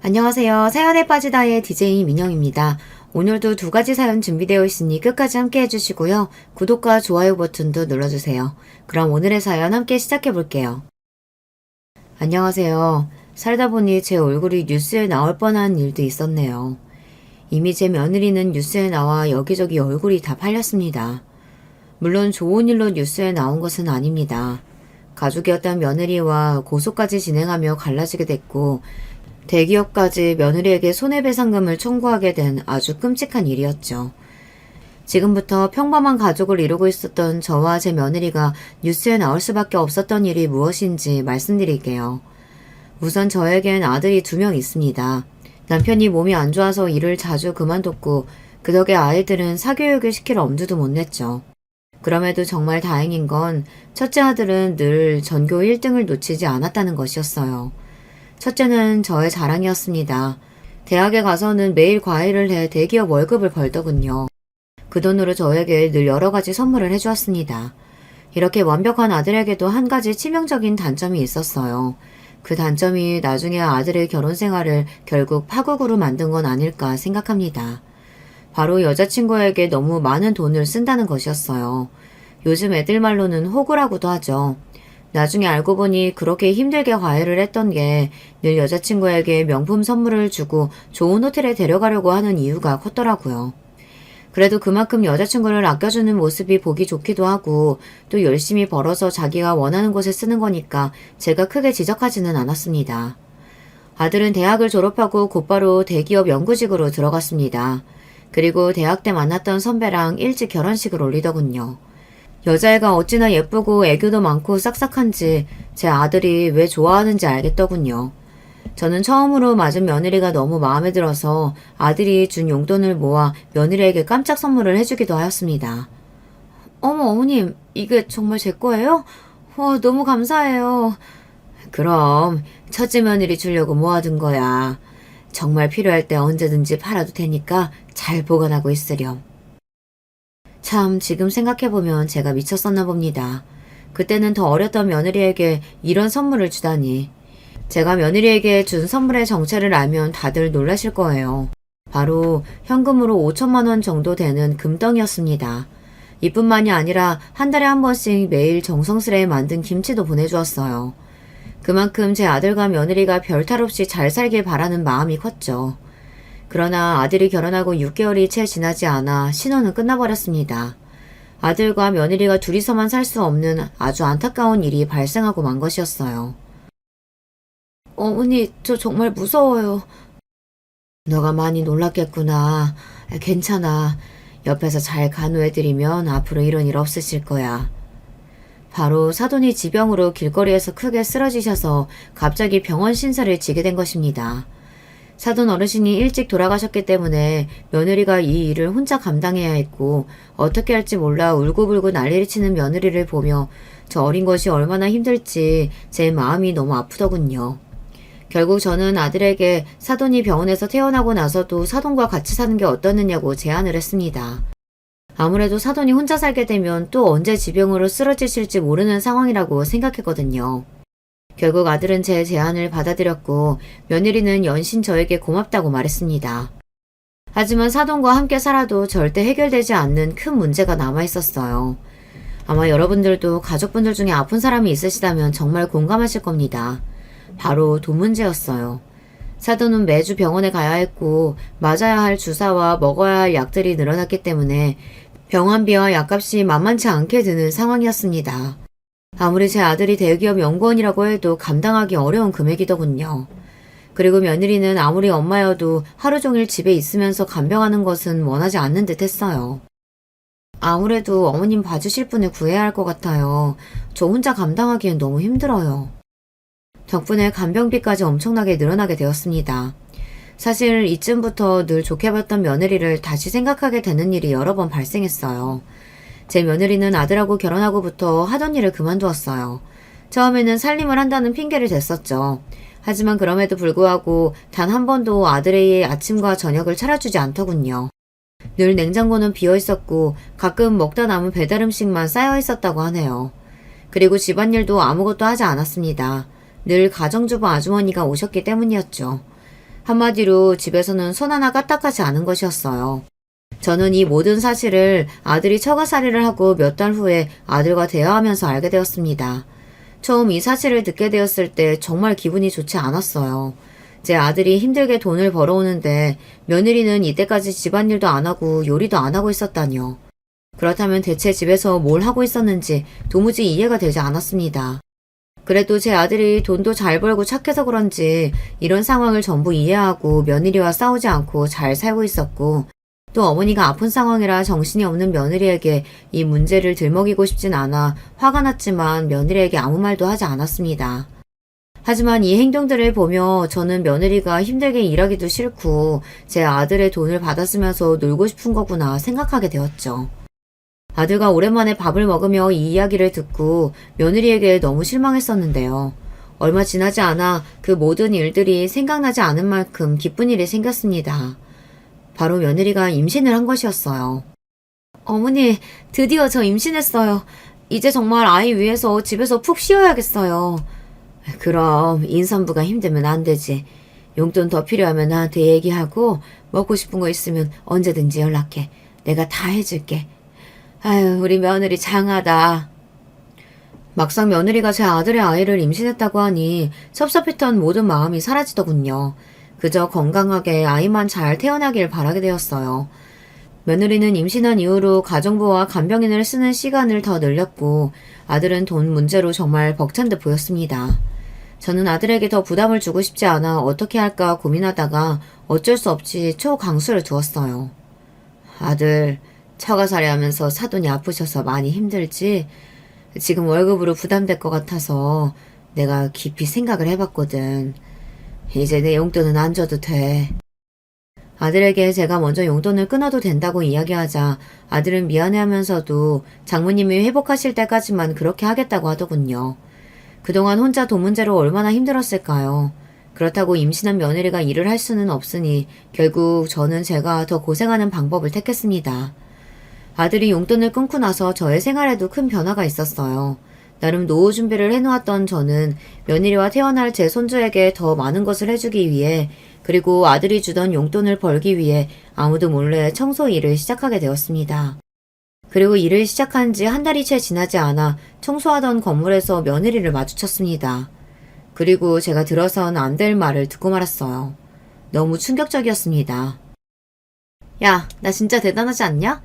안녕하세요. 사연에 빠지다의 DJ 민영입니다. 오늘도 두 가지 사연 준비되어 있으니 끝까지 함께 해주시고요. 구독과 좋아요 버튼도 눌러주세요. 그럼 오늘의 사연 함께 시작해 볼게요. 안녕하세요. 살다 보니 제 얼굴이 뉴스에 나올 뻔한 일도 있었네요. 이미 제 며느리는 뉴스에 나와 여기저기 얼굴이 다 팔렸습니다. 물론 좋은 일로 뉴스에 나온 것은 아닙니다. 가족이었던 며느리와 고소까지 진행하며 갈라지게 됐고 대기업까지 며느리에게 손해배상금을 청구하게 된 아주 끔찍한 일이었죠. 지금부터 평범한 가족을 이루고 있었던 저와 제 며느리가 뉴스에 나올 수밖에 없었던 일이 무엇인지 말씀드릴게요. 우선 저에겐 아들이 2명 있습니다. 남편이 몸이 안 좋아서 일을 자주 그만뒀고 그 덕에 아이들은 사교육을 시킬 엄두도 못 냈죠. 그럼에도 정말 다행인 건 첫째 아들은 늘 전교 1등을 놓치지 않았다는 것이었어요. 첫째는 저의 자랑이었습니다. 대학에 가서는 매일 과외를 해 대기업 월급을 벌더군요. 그 돈으로 저에게 늘 여러 가지 선물을 해주었습니다. 이렇게 완벽한 아들에게도 한 가지 치명적인 단점이 있었어요. 그 단점이 나중에 아들의 결혼 생활을 결국 파국으로 만든 건 아닐까 생각합니다. 바로 여자친구에게 너무 많은 돈을 쓴다는 것이었어요. 요즘 애들 말로는 호구라고도 하죠. 나중에 알고 보니 그렇게 힘들게 과외를 했던 게 늘 여자친구에게 명품 선물을 주고 좋은 호텔에 데려가려고 하는 이유가 컸더라고요. 그래도 그만큼 여자친구를 아껴주는 모습이 보기 좋기도 하고 또 열심히 벌어서 자기가 원하는 곳에 쓰는 거니까 제가 크게 지적하지는 않았습니다. 아들은 대학을 졸업하고 곧바로 대기업 연구직으로 들어갔습니다. 그리고 대학 때 만났던 선배랑 일찍 결혼식을 올리더군요. 여자애가 어찌나 예쁘고 애교도 많고 싹싹한지 제 아들이 왜 좋아하는지 알겠더군요. 저는 처음으로 맞은 며느리가 너무 마음에 들어서 아들이 준 용돈을 모아 며느리에게 깜짝 선물을 해주기도 하였습니다. 어머 어머님, 이게 정말 제 거예요? 와, 너무 감사해요. 그럼 첫째 며느리 주려고 모아둔 거야. 정말 필요할 때 언제든지 팔아도 되니까 잘 보관하고 있으렴. 참 지금 생각해보면 제가 미쳤었나 봅니다. 그때는 더 어렸던 며느리에게 이런 선물을 주다니. 제가 며느리에게 준 선물의 정체를 알면 다들 놀라실 거예요. 바로 현금으로 5천만 원 정도 되는 금덩이였습니다. 이뿐만이 아니라 한 달에 한 번씩 매일 정성스레 만든 김치도 보내주었어요. 그만큼 제 아들과 며느리가 별탈 없이 잘 살길 바라는 마음이 컸죠. 그러나 아들이 결혼하고 6개월이 채 지나지 않아 신혼은 끝나버렸습니다. 아들과 며느리가 둘이서만 살 수 없는 아주 안타까운 일이 발생하고 만 것이었어요. 어머니, 저 정말 무서워요. 너가 많이 놀랐겠구나. 괜찮아. 옆에서 잘 간호해드리면 앞으로 이런 일 없으실 거야. 바로 사돈이 지병으로 길거리에서 크게 쓰러지셔서 갑자기 병원 신세를 지게 된 것입니다. 사돈 어르신이 일찍 돌아가셨기 때문에 며느리가 이 일을 혼자 감당해야 했고 어떻게 할지 몰라 울고불고 난리를 치는 며느리를 보며 저 어린 것이 얼마나 힘들지 제 마음이 너무 아프더군요. 결국 저는 아들에게 사돈이 병원에서 퇴원하고 나서도 사돈과 같이 사는 게 어떻느냐고 제안을 했습니다. 아무래도 사돈이 혼자 살게 되면 또 언제 지병으로 쓰러지실지 모르는 상황이라고 생각했거든요. 결국 아들은 제 제안을 받아들였고 며느리는 연신 저에게 고맙다고 말했습니다. 하지만 사돈과 함께 살아도 절대 해결되지 않는 큰 문제가 남아있었어요. 아마 여러분들도 가족분들 중에 아픈 사람이 있으시다면 정말 공감하실 겁니다. 바로 돈 문제였어요. 사돈은 매주 병원에 가야 했고 맞아야 할 주사와 먹어야 할 약들이 늘어났기 때문에 병원비와 약값이 만만치 않게 드는 상황이었습니다. 아무리 제 아들이 대기업 연구원이라고 해도 감당하기 어려운 금액이더군요. 그리고 며느리는 아무리 엄마여도 하루 종일 집에 있으면서 간병하는 것은 원하지 않는 듯 했어요. 아무래도 어머님 봐주실 분을 구해야 할 것 같아요. 저 혼자 감당하기엔 너무 힘들어요. 덕분에 간병비까지 엄청나게 늘어나게 되었습니다. 사실 이쯤부터 늘 좋게 봤던 며느리를 다시 생각하게 되는 일이 여러 번 발생했어요. 제 며느리는 아들하고 결혼하고부터 하던 일을 그만두었어요. 처음에는 살림을 한다는 핑계를 댔었죠. 하지만 그럼에도 불구하고 단 한 번도 아들의 아침과 저녁을 차려주지 않더군요. 늘 냉장고는 비어 있었고 가끔 먹다 남은 배달 음식만 쌓여 있었다고 하네요. 그리고 집안일도 아무것도 하지 않았습니다. 늘 가정주부 아주머니가 오셨기 때문이었죠. 한마디로 집에서는 손 하나 까딱하지 않은 것이었어요. 저는 이 모든 사실을 아들이 처가살이를 하고 몇 달 후에 아들과 대화하면서 알게 되었습니다. 처음 이 사실을 듣게 되었을 때 정말 기분이 좋지 않았어요. 제 아들이 힘들게 돈을 벌어오는데 며느리는 이때까지 집안일도 안 하고 요리도 안 하고 있었다니요. 그렇다면 대체 집에서 뭘 하고 있었는지 도무지 이해가 되지 않았습니다. 그래도 제 아들이 돈도 잘 벌고 착해서 그런지 이런 상황을 전부 이해하고 며느리와 싸우지 않고 잘 살고 있었고, 또 어머니가 아픈 상황이라 정신이 없는 며느리에게 이 문제를 들먹이고 싶진 않아 화가 났지만 며느리에게 아무 말도 하지 않았습니다. 하지만 이 행동들을 보며 저는 며느리가 힘들게 일하기도 싫고 제 아들의 돈을 받았으면서 놀고 싶은 거구나 생각하게 되었죠. 아들과 오랜만에 밥을 먹으며 이 이야기를 듣고 며느리에게 너무 실망했었는데요. 얼마 지나지 않아 그 모든 일들이 생각나지 않은 만큼 기쁜 일이 생겼습니다. 바로 며느리가 임신을 한 것이었어요. 어머니, 드디어 저 임신했어요. 이제 정말 아이 위해서 집에서 푹 쉬어야겠어요. 그럼 임산부가 힘들면 안 되지. 용돈 더 필요하면 나한테 얘기하고 먹고 싶은 거 있으면 언제든지 연락해. 내가 다 해줄게. 아유, 우리 며느리 장하다. 막상 며느리가 제 아들의 아이를 임신했다고 하니 섭섭했던 모든 마음이 사라지더군요. 그저 건강하게 아이만 잘 태어나길 바라게 되었어요. 며느리는 임신한 이후로 가정부와 간병인을 쓰는 시간을 더 늘렸고 아들은 돈 문제로 정말 벅찬 듯 보였습니다. 저는 아들에게 더 부담을 주고 싶지 않아 어떻게 할까 고민하다가 어쩔 수 없이 초강수를 두었어요. 아들, 처가살이 하면서 사돈이 아프셔서 많이 힘들지? 지금 월급으로 부담될 것 같아서 내가 깊이 생각을 해봤거든. 이제 내 용돈은 안 줘도 돼. 아들에게 제가 먼저 용돈을 끊어도 된다고 이야기하자 아들은 미안해하면서도 장모님이 회복하실 때까지만 그렇게 하겠다고 하더군요. 그동안 혼자 돈 문제로 얼마나 힘들었을까요? 그렇다고 임신한 며느리가 일을 할 수는 없으니 결국 저는 제가 더 고생하는 방법을 택했습니다. 아들이 용돈을 끊고 나서 저의 생활에도 큰 변화가 있었어요. 나름 노후 준비를 해놓았던 저는 며느리와 태어날 제 손주에게 더 많은 것을 해주기 위해 그리고 아들이 주던 용돈을 벌기 위해 아무도 몰래 청소 일을 시작하게 되었습니다. 그리고 일을 시작한 지 한 달이 채 지나지 않아 청소하던 건물에서 며느리를 마주쳤습니다. 그리고 제가 들어선 안 될 말을 듣고 말았어요. 너무 충격적이었습니다. 야, 나 진짜 대단하지 않냐?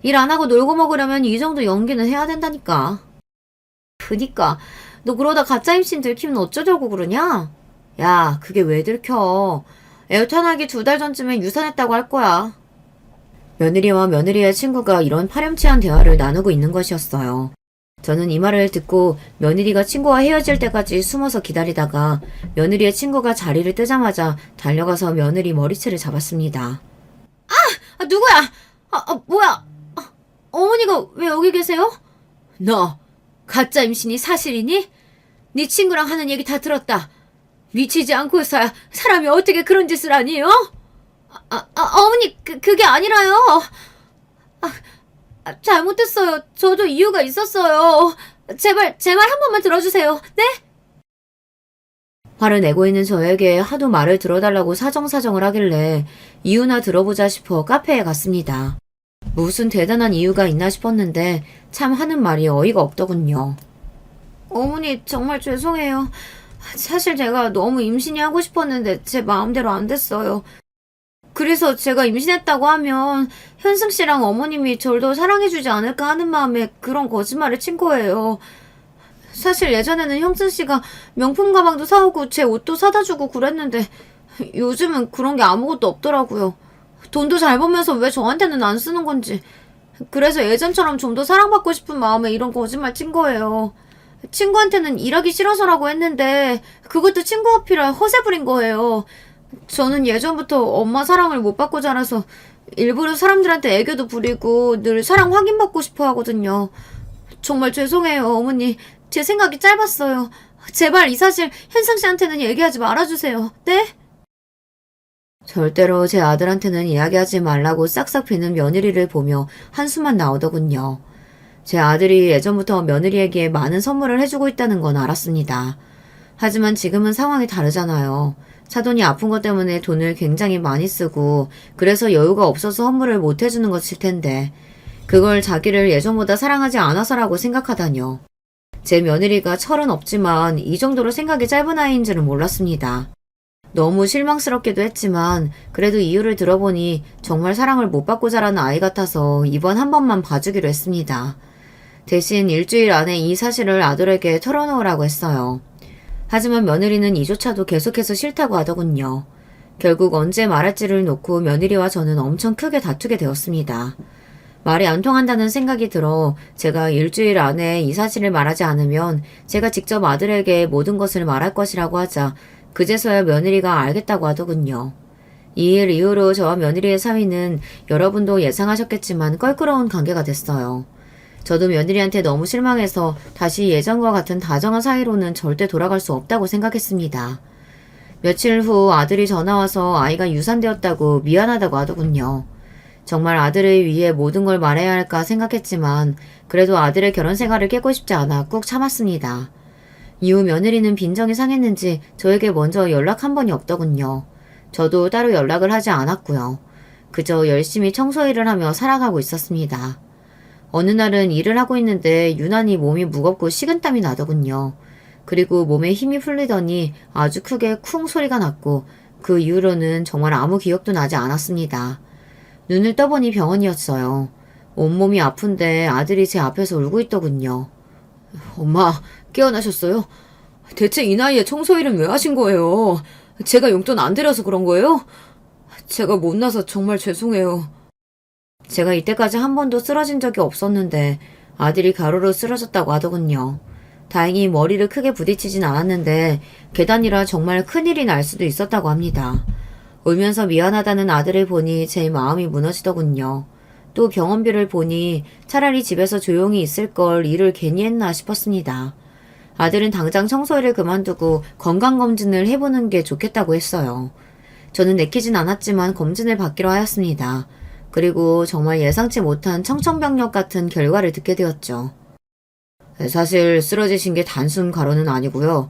일 안 하고 놀고 먹으려면 이 정도 연기는 해야 된다니까. 그니까 너 그러다 가짜 임신 들키면 어쩌려고 그러냐? 야, 그게 왜 들켜? 애 태어나기 2달 전쯤엔 유산했다고 할 거야. 며느리와 며느리의 친구가 이런 파렴치한 대화를 나누고 있는 것이었어요. 저는 이 말을 듣고 며느리가 친구와 헤어질 때까지 숨어서 기다리다가 며느리의 친구가 자리를 뜨자마자 달려가서 며느리 머리채를 잡았습니다. 누구야? 뭐야? 어머니가 왜 여기 계세요? 너 가짜 임신이 사실이니? 네 친구랑 하는 얘기 다 들었다. 미치지 않고서야 사람이 어떻게 그런 짓을 하니, 어? 어머니, 그게 아니라요. 잘못했어요. 저도 이유가 있었어요. 제발, 제 말 한 번만 들어주세요. 네? 화를 내고 있는 저에게 하도 말을 들어달라고 사정사정을 하길래 이유나 들어보자 싶어 카페에 갔습니다. 무슨 대단한 이유가 있나 싶었는데 참 하는 말이 어이가 없더군요. 어머니, 정말 죄송해요. 사실 제가 너무 임신이 하고 싶었는데 제 마음대로 안 됐어요. 그래서 제가 임신했다고 하면 현승 씨랑 어머님이 저를 더 사랑해주지 않을까 하는 마음에 그런 거짓말을 친 거예요. 사실 예전에는 형승 씨가 명품 가방도 사오고 제 옷도 사다 주고 그랬는데 요즘은 그런 게 아무것도 없더라고요. 돈도 잘 벌면서 왜 저한테는 안 쓰는 건지. 그래서 예전처럼 좀 더 사랑받고 싶은 마음에 이런 거짓말 친 거예요. 친구한테는 일하기 싫어서라고 했는데 그것도 친구 어필에 허세 부린 거예요. 저는 예전부터 엄마 사랑을 못 받고 자라서 일부러 사람들한테 애교도 부리고 늘 사랑 확인받고 싶어 하거든요. 정말 죄송해요, 어머니. 제 생각이 짧았어요. 제발 이 사실 현상 씨한테는 얘기하지 말아주세요. 네? 절대로 제 아들한테는 이야기하지 말라고 싹싹 비는 며느리를 보며 한숨만 나오더군요. 제 아들이 예전부터 며느리에게 많은 선물을 해주고 있다는 건 알았습니다. 하지만 지금은 상황이 다르잖아요. 사돈이 아픈 것 때문에 돈을 굉장히 많이 쓰고 그래서 여유가 없어서 선물을 못 해주는 것일 텐데 그걸 자기를 예전보다 사랑하지 않아서라고 생각하다뇨. 제 며느리가 철은 없지만 이 정도로 생각이 짧은 아이인 줄은 몰랐습니다. 너무 실망스럽기도 했지만 그래도 이유를 들어보니 정말 사랑을 못 받고 자라는 아이 같아서 이번 한 번만 봐주기로 했습니다. 대신 일주일 안에 이 사실을 아들에게 털어놓으라고 했어요. 하지만 며느리는 이조차도 계속해서 싫다고 하더군요. 결국 언제 말할지를 놓고 며느리와 저는 엄청 크게 다투게 되었습니다. 말이 안 통한다는 생각이 들어 제가 일주일 안에 이 사실을 말하지 않으면 제가 직접 아들에게 모든 것을 말할 것이라고 하자 그제서야 며느리가 알겠다고 하더군요. 이 일 이후로 저와 며느리의 사이는 여러분도 예상하셨겠지만 껄끄러운 관계가 됐어요. 저도 며느리한테 너무 실망해서 다시 예전과 같은 다정한 사이로는 절대 돌아갈 수 없다고 생각했습니다. 며칠 후 아들이 전화와서 아이가 유산되었다고 미안하다고 하더군요. 정말 아들을 위해 모든 걸 말해야 할까 생각했지만 그래도 아들의 결혼 생활을 깨고 싶지 않아 꾹 참았습니다. 이후 며느리는 빈정이 상했는지 저에게 먼저 연락 한 번이 없더군요. 저도 따로 연락을 하지 않았고요. 그저 열심히 청소 일을 하며 살아가고 있었습니다. 어느 날은 일을 하고 있는데 유난히 몸이 무겁고 식은땀이 나더군요. 그리고 몸에 힘이 풀리더니 아주 크게 쿵 소리가 났고 그 이후로는 정말 아무 기억도 나지 않았습니다. 눈을 떠보니 병원이었어요. 온몸이 아픈데 아들이 제 앞에서 울고 있더군요. 엄마, 깨어나셨어요? 대체 이 나이에 청소일은 왜 하신 거예요? 제가 용돈 안 드려서 그런 거예요? 제가 못나서 정말 죄송해요. 제가 이때까지 한 번도 쓰러진 적이 없었는데 아들이 가로로 쓰러졌다고 하더군요. 다행히 머리를 크게 부딪히진 않았는데 계단이라 정말 큰일이 날 수도 있었다고 합니다. 울면서 미안하다는 아들을 보니 제 마음이 무너지더군요. 또 병원비를 보니 차라리 집에서 조용히 있을 걸 일을 괜히 했나 싶었습니다. 아들은 당장 청소일을 그만두고 건강검진을 해보는 게 좋겠다고 했어요. 저는 내키진 않았지만 검진을 받기로 하였습니다. 그리고 정말 예상치 못한 청천벽력 같은 결과를 듣게 되었죠. 사실 쓰러지신 게 단순 가로는 아니고요.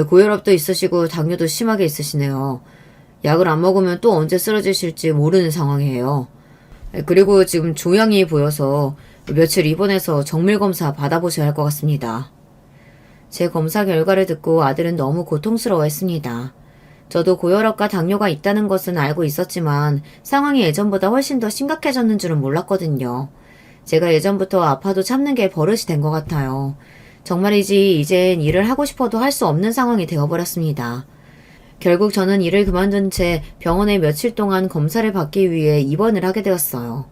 고혈압도 있으시고 당뇨도 심하게 있으시네요. 약을 안 먹으면 또 언제 쓰러지실지 모르는 상황이에요. 그리고 지금 종양이 보여서 며칠 입원해서 정밀검사 받아보셔야 할 것 같습니다. 제 검사 결과를 듣고 아들은 너무 고통스러워했습니다. 저도 고혈압과 당뇨가 있다는 것은 알고 있었지만 상황이 예전보다 훨씬 더 심각해졌는 줄은 몰랐거든요. 제가 예전부터 아파도 참는 게 버릇이 된 것 같아요. 정말이지 이젠 일을 하고 싶어도 할 수 없는 상황이 되어버렸습니다. 결국 저는 일을 그만둔 채 병원에 며칠 동안 검사를 받기 위해 입원을 하게 되었어요.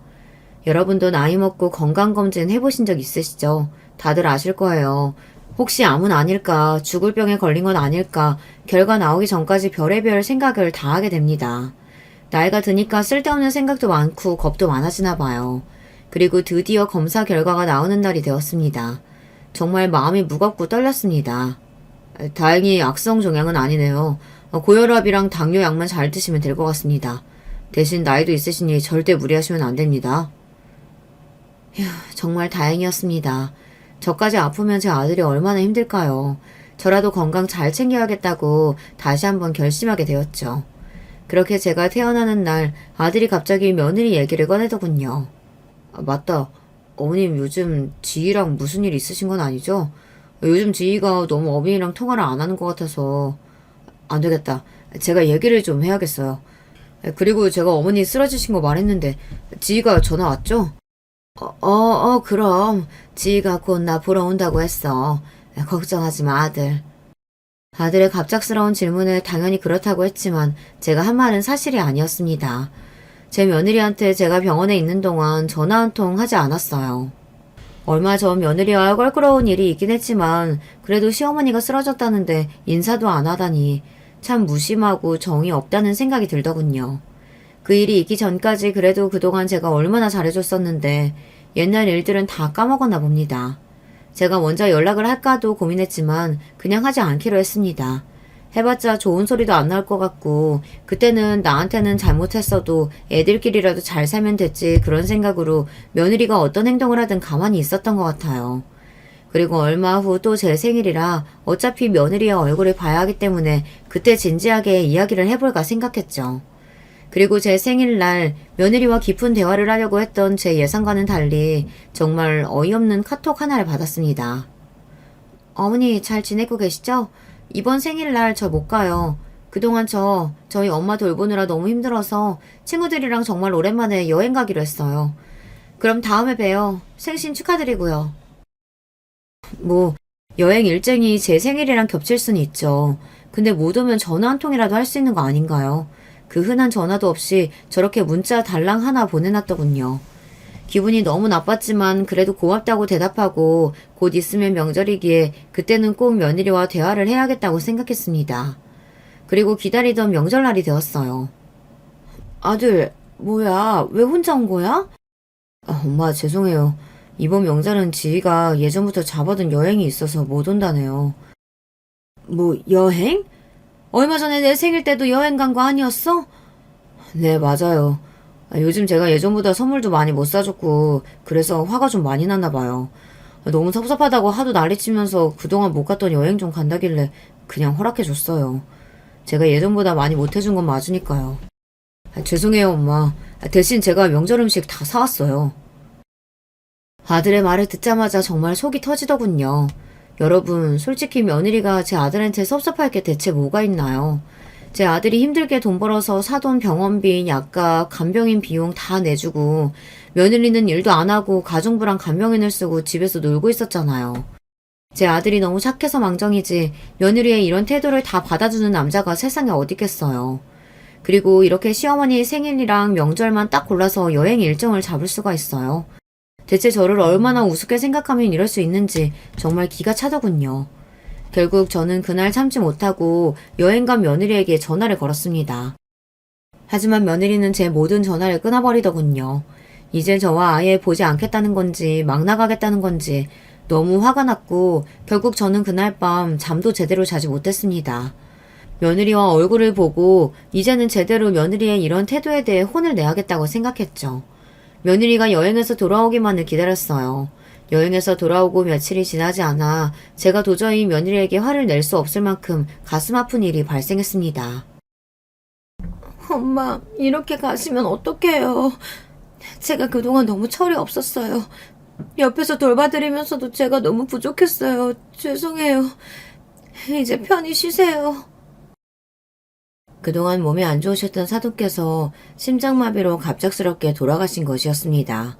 여러분도 나이 먹고 건강검진 해보신 적 있으시죠? 다들 아실 거예요. 혹시 암은 아닐까, 죽을 병에 걸린 건 아닐까, 결과 나오기 전까지 별의별 생각을 다 하게 됩니다. 나이가 드니까 쓸데없는 생각도 많고 겁도 많아지나 봐요. 그리고 드디어 검사 결과가 나오는 날이 되었습니다. 정말 마음이 무겁고 떨렸습니다. 다행히 악성 종양은 아니네요. 고혈압이랑 당뇨 약만 잘 드시면 될 것 같습니다. 대신 나이도 있으시니 절대 무리하시면 안 됩니다. 휴, 정말 다행이었습니다. 저까지 아프면 제 아들이 얼마나 힘들까요? 저라도 건강 잘 챙겨야겠다고 다시 한번 결심하게 되었죠. 그렇게 제가 태어나는 날 아들이 갑자기 며느리 얘기를 꺼내더군요. 맞다. 어머님 요즘 지희랑 무슨 일 있으신 건 아니죠? 요즘 지희가 너무 어머니랑 통화를 안 하는 것 같아서 안 되겠다. 제가 얘기를 좀 해야겠어요. 그리고 제가 어머니 쓰러지신 거 말했는데 지희가 전화 왔죠? 그럼 지희가 곧 나 보러 온다고 했어. 걱정하지 마, 아들. 아들의 갑작스러운 질문에 당연히 그렇다고 했지만 제가 한 말은 사실이 아니었습니다. 제 며느리한테 제가 병원에 있는 동안 전화 한 통 하지 않았어요. 얼마 전 며느리와 껄끄러운 일이 있긴 했지만 그래도 시어머니가 쓰러졌다는데 인사도 안 하다니 참 무심하고 정이 없다는 생각이 들더군요. 그 일이 있기 전까지 그래도 그동안 제가 얼마나 잘해줬었는데 옛날 일들은 다 까먹었나 봅니다. 제가 먼저 연락을 할까도 고민했지만 그냥 하지 않기로 했습니다. 해봤자 좋은 소리도 안 나올 것 같고 그때는 나한테는 잘못했어도 애들끼리라도 잘 살면 됐지 그런 생각으로 며느리가 어떤 행동을 하든 가만히 있었던 것 같아요. 그리고 얼마 후 또 제 생일이라 어차피 며느리의 얼굴을 봐야 하기 때문에 그때 진지하게 이야기를 해볼까 생각했죠. 그리고 제 생일날 며느리와 깊은 대화를 하려고 했던 제 예상과는 달리 정말 어이없는 카톡 하나를 받았습니다. 어머니 잘 지내고 계시죠? 이번 생일날 저 못 가요. 그동안 저희 엄마 돌보느라 너무 힘들어서 친구들이랑 정말 오랜만에 여행 가기로 했어요. 그럼 다음에 봬요. 생신 축하드리고요. 뭐 여행 일정이 제 생일이랑 겹칠 수는 있죠. 근데 못 오면 전화 한 통이라도 할 수 있는 거 아닌가요? 그 흔한 전화도 없이 저렇게 문자 달랑 하나 보내놨더군요. 기분이 너무 나빴지만 그래도 고맙다고 대답하고 곧 있으면 명절이기에 그때는 꼭 며느리와 대화를 해야겠다고 생각했습니다. 그리고 기다리던 명절날이 되었어요. 아들, 뭐야? 왜 혼자 온 거야? 엄마 죄송해요. 이번 명절은 지희가 예전부터 잡아둔 여행이 있어서 못 온다네요. 뭐 여행? 얼마 전에 내 생일 때도 여행 간 거 아니었어? 네, 맞아요. 요즘 제가 예전보다 선물도 많이 못 사줬고 그래서 화가 좀 많이 났나 봐요. 너무 섭섭하다고 하도 난리치면서 그동안 못 갔던 여행 좀 간다길래 그냥 허락해줬어요. 제가 예전보다 많이 못 해준 건 맞으니까요. 죄송해요, 엄마. 대신 제가 명절 음식 다 사왔어요. 아들의 말을 듣자마자 정말 속이 터지더군요. 여러분, 솔직히 며느리가 제 아들한테 섭섭할 게 대체 뭐가 있나요? 제 아들이 힘들게 돈 벌어서 사돈 병원비, 약값, 간병인 비용 다 내주고 며느리는 일도 안 하고 가정부랑 간병인을 쓰고 집에서 놀고 있었잖아요. 제 아들이 너무 착해서 망정이지 며느리의 이런 태도를 다 받아주는 남자가 세상에 어딨겠어요. 그리고 이렇게 시어머니 생일이랑 명절만 딱 골라서 여행 일정을 잡을 수가 있어요. 대체 저를 얼마나 우습게 생각하면 이럴 수 있는지 정말 기가 차더군요. 결국 저는 그날 참지 못하고 여행 간 며느리에게 전화를 걸었습니다. 하지만 며느리는 제 모든 전화를 끊어버리더군요. 이제 저와 아예 보지 않겠다는 건지 막 나가겠다는 건지 너무 화가 났고 결국 저는 그날 밤 잠도 제대로 자지 못했습니다. 며느리와 얼굴을 보고 이제는 제대로 며느리의 이런 태도에 대해 혼을 내야겠다고 생각했죠. 며느리가 여행에서 돌아오기만을 기다렸어요. 여행에서 돌아오고 며칠이 지나지 않아 제가 도저히 며느리에게 화를 낼 수 없을 만큼 가슴 아픈 일이 발생했습니다. 엄마, 이렇게 가시면 어떡해요. 제가 그동안 너무 철이 없었어요. 옆에서 돌봐드리면서도 제가 너무 부족했어요. 죄송해요. 이제 편히 쉬세요. 그동안 몸이 안 좋으셨던 사돈께서 심장마비로 갑작스럽게 돌아가신 것이었습니다.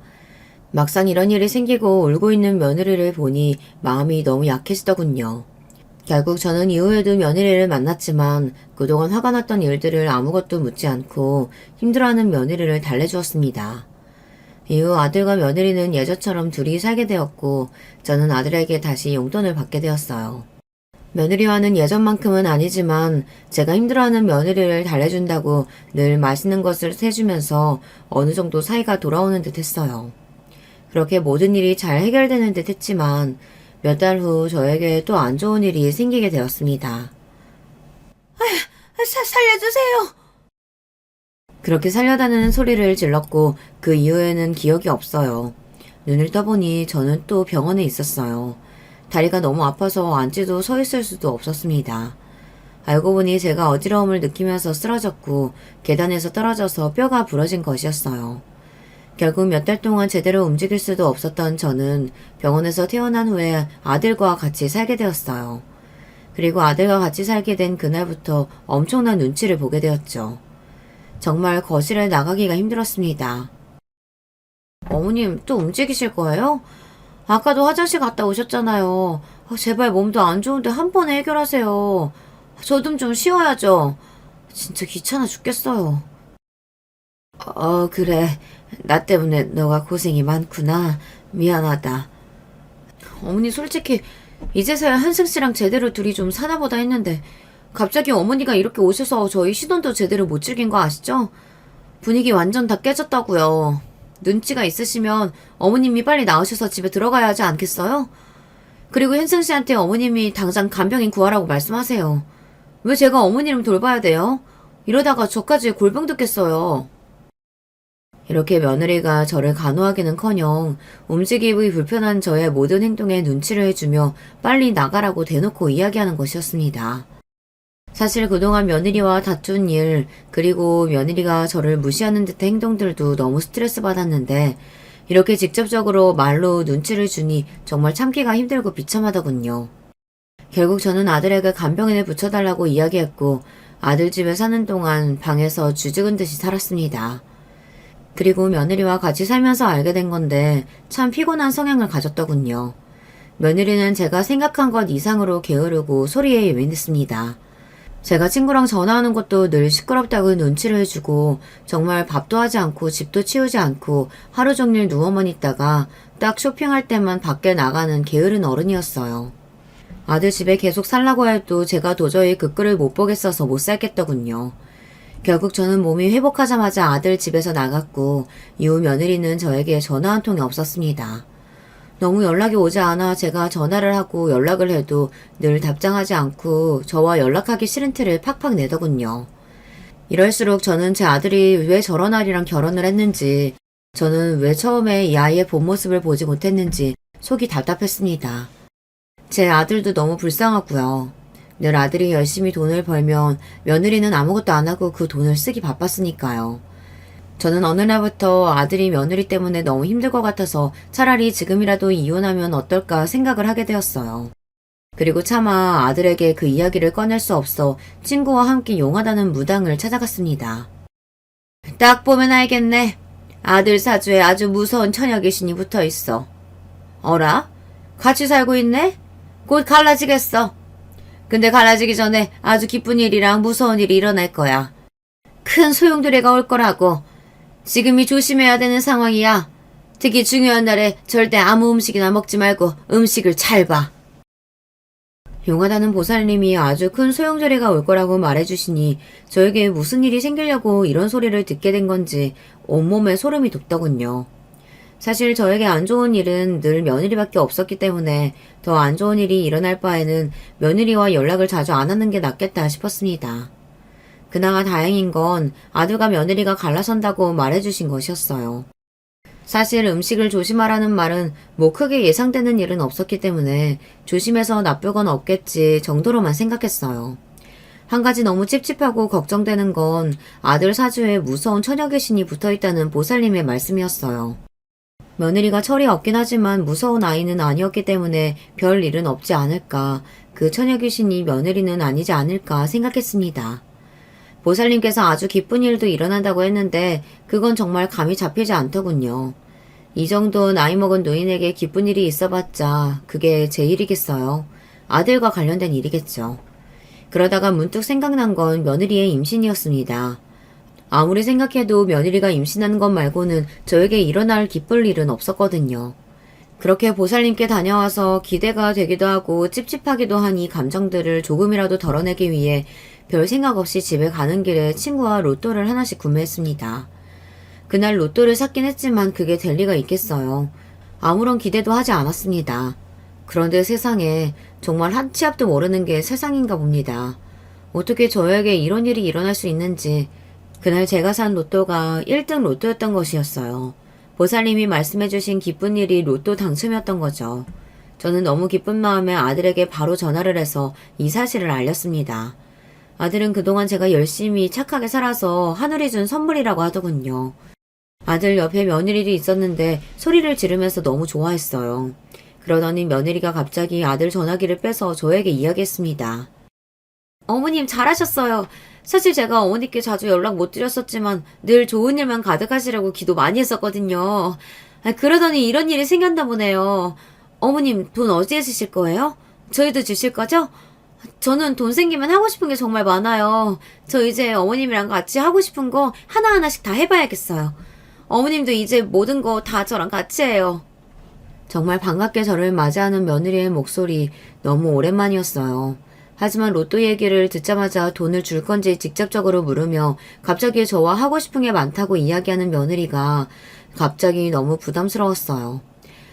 막상 이런 일이 생기고 울고 있는 며느리를 보니 마음이 너무 약해지더군요. 결국 저는 이후에도 며느리를 만났지만 그동안 화가 났던 일들을 아무것도 묻지 않고 힘들어하는 며느리를 달래주었습니다. 이후 아들과 며느리는 예전처럼 둘이 살게 되었고 저는 아들에게 다시 용돈을 받게 되었어요. 며느리와는 예전만큼은 아니지만 제가 힘들어하는 며느리를 달래준다고 늘 맛있는 것을 해주면서 어느 정도 사이가 돌아오는 듯 했어요. 그렇게 모든 일이 잘 해결되는 듯 했지만 몇 달 후 저에게 또 안 좋은 일이 생기게 되었습니다. 살려주세요! 그렇게 살려다는 소리를 질렀고 그 이후에는 기억이 없어요. 눈을 떠보니 저는 또 병원에 있었어요. 다리가 너무 아파서 앉지도 서 있을 수도 없었습니다. 알고 보니 제가 어지러움을 느끼면서 쓰러졌고 계단에서 떨어져서 뼈가 부러진 것이었어요. 결국 몇 달 동안 제대로 움직일 수도 없었던 저는 병원에서 퇴원한 후에 아들과 같이 살게 되었어요. 그리고 아들과 같이 살게 된 그날부터 엄청난 눈치를 보게 되었죠. 정말 거실에 나가기가 힘들었습니다. 어머님 또 움직이실 거예요? 아까도 화장실 갔다 오셨잖아요. 제발 몸도 안 좋은데 한 번에 해결하세요. 저 좀 쉬어야죠. 진짜 귀찮아 죽겠어요. 그래. 나 때문에 너가 고생이 많구나. 미안하다. 어머니 솔직히 이제서야 한승 씨랑 제대로 둘이 좀 사나보다 했는데 갑자기 어머니가 이렇게 오셔서 저희 시돈도 제대로 못 즐긴 거 아시죠? 분위기 완전 다 깨졌다고요. 눈치가 있으시면 어머님이 빨리 나으셔서 집에 들어가야 하지 않겠어요? 그리고 현승 씨한테 어머님이 당장 간병인 구하라고 말씀하세요. 왜 제가 어머니를 돌봐야 돼요? 이러다가 저까지 골병 듣겠어요. 이렇게 며느리가 저를 간호하기는커녕 움직이기 불편한 저의 모든 행동에 눈치를 해주며 빨리 나가라고 대놓고 이야기하는 것이었습니다. 사실 그동안 며느리와 다툰 일, 그리고 며느리가 저를 무시하는 듯한 행동들도 너무 스트레스 받았는데 이렇게 직접적으로 말로 눈치를 주니 정말 참기가 힘들고 비참하더군요. 결국 저는 아들에게 간병인을 붙여달라고 이야기했고 아들 집에 사는 동안 방에서 쥐죽은 듯이 살았습니다. 그리고 며느리와 같이 살면서 알게 된 건데 참 피곤한 성향을 가졌더군요. 며느리는 제가 생각한 것 이상으로 게으르고 소리에 예민했습니다. 제가 친구랑 전화하는 것도 늘 시끄럽다고 눈치를 해주고 정말 밥도 하지 않고 집도 치우지 않고 하루 종일 누워만 있다가 딱 쇼핑할 때만 밖에 나가는 게으른 어른이었어요. 아들 집에 계속 살라고 해도 제가 도저히 그 꼴을 못 보겠어서 못 살겠더군요. 결국 저는 몸이 회복하자마자 아들 집에서 나갔고 이후 며느리는 저에게 전화 한 통이 없었습니다. 너무 연락이 오지 않아 제가 전화를 하고 연락을 해도 늘 답장하지 않고 저와 연락하기 싫은 티를 팍팍 내더군요. 이럴수록 저는 제 아들이 왜 저런 아이랑 결혼을 했는지, 저는 왜 처음에 이 아이의 본 모습을 보지 못했는지 속이 답답했습니다. 제 아들도 너무 불쌍하고요. 늘 아들이 열심히 돈을 벌면 며느리는 아무것도 안 하고 그 돈을 쓰기 바빴으니까요. 저는 어느 날부터 아들이 며느리 때문에 너무 힘들 것 같아서 차라리 지금이라도 이혼하면 어떨까 생각을 하게 되었어요. 그리고 차마 아들에게 그 이야기를 꺼낼 수 없어 친구와 함께 용하다는 무당을 찾아갔습니다. 딱 보면 알겠네. 아들 사주에 아주 무서운 처녀 귀신이 붙어 있어. 어라? 같이 살고 있네? 곧 갈라지겠어. 근데 갈라지기 전에 아주 기쁜 일이랑 무서운 일이 일어날 거야. 큰 소용돌이가 올 거라고. 지금이 조심해야 되는 상황이야. 특히 중요한 날에 절대 아무 음식이나 먹지 말고 음식을 잘 봐. 용하다는 보살님이 아주 큰 소용돌이가 올 거라고 말해주시니 저에게 무슨 일이 생기려고 이런 소리를 듣게 된 건지 온몸에 소름이 돋더군요. 사실 저에게 안 좋은 일은 늘 며느리밖에 없었기 때문에 더 안 좋은 일이 일어날 바에는 며느리와 연락을 자주 안 하는 게 낫겠다 싶었습니다. 그나마 다행인 건 아들과 며느리가 갈라선다고 말해주신 것이었어요. 사실 음식을 조심하라는 말은 뭐 크게 예상되는 일은 없었기 때문에 조심해서 나쁠 건 없겠지 정도로만 생각했어요. 한 가지 너무 찝찝하고 걱정되는 건 아들 사주에 무서운 처녀 귀신이 붙어있다는 보살님의 말씀이었어요. 며느리가 철이 없긴 하지만 무서운 아이는 아니었기 때문에 별 일은 없지 않을까, 그 처녀 귀신이 며느리는 아니지 않을까 생각했습니다. 보살님께서 아주 기쁜 일도 일어난다고 했는데 그건 정말 감이 잡히지 않더군요. 이 정도 나이 먹은 노인에게 기쁜 일이 있어봤자 그게 제 일이겠어요. 아들과 관련된 일이겠죠. 그러다가 문득 생각난 건 며느리의 임신이었습니다. 아무리 생각해도 며느리가 임신하는 것 말고는 저에게 일어날 기쁠 일은 없었거든요. 그렇게 보살님께 다녀와서 기대가 되기도 하고 찝찝하기도 한 이 감정들을 조금이라도 덜어내기 위해 별 생각 없이 집에 가는 길에 친구와 로또를 하나씩 구매했습니다. 그날 로또를 샀긴 했지만 그게 될 리가 있겠어요. 아무런 기대도 하지 않았습니다. 그런데 세상에 정말 한 치 앞도 모르는 게 세상인가 봅니다. 어떻게 저에게 이런 일이 일어날 수 있는지. 그날 제가 산 로또가 1등 로또였던 것이었어요. 보살님이 말씀해주신 기쁜 일이 로또 당첨이었던 거죠. 저는 너무 기쁜 마음에 아들에게 바로 전화를 해서 이 사실을 알렸습니다. 아들은 그동안 제가 열심히 착하게 살아서 하늘이 준 선물이라고 하더군요. 아들 옆에 며느리도 있었는데 소리를 지르면서 너무 좋아했어요. 그러더니 며느리가 갑자기 아들 전화기를 빼서 저에게 이야기했습니다. 어머님 잘하셨어요. 사실 제가 어머니께 자주 연락 못 드렸었지만 늘 좋은 일만 가득하시라고 기도 많이 했었거든요. 그러더니 이런 일이 생겼나 보네요. 어머님 돈 어디에 쓰실 거예요? 저희도 주실 거죠? 저는 돈 생기면 하고 싶은 게 정말 많아요. 저 이제 어머님이랑 같이 하고 싶은 거 하나하나씩 다 해봐야겠어요. 어머님도 이제 모든 거 다 저랑 같이 해요. 정말 반갑게 저를 맞이하는 며느리의 목소리 너무 오랜만이었어요. 하지만 로또 얘기를 듣자마자 돈을 줄 건지 직접적으로 물으며 갑자기 저와 하고 싶은 게 많다고 이야기하는 며느리가 갑자기 너무 부담스러웠어요.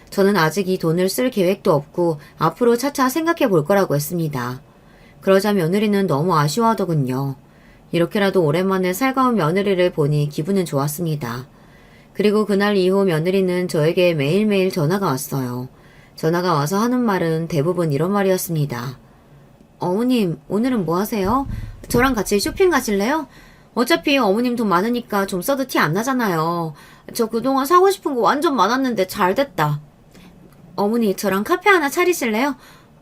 저는 아직 이 돈을 쓸 계획도 없고 앞으로 차차 생각해 볼 거라고 했습니다. 그러자 며느리는 너무 아쉬워하더군요. 이렇게라도 오랜만에 살가운 며느리를 보니 기분은 좋았습니다. 그리고 그날 이후 며느리는 저에게 매일매일 전화가 왔어요. 전화가 와서 하는 말은 대부분 이런 말이었습니다. 어머님, 오늘은 뭐 하세요? 저랑 같이 쇼핑 가실래요? 어차피 어머님 돈 많으니까 좀 써도 티 안 나잖아요. 저 그동안 사고 싶은 거 완전 많았는데 잘 됐다. 어머니, 저랑 카페 하나 차리실래요?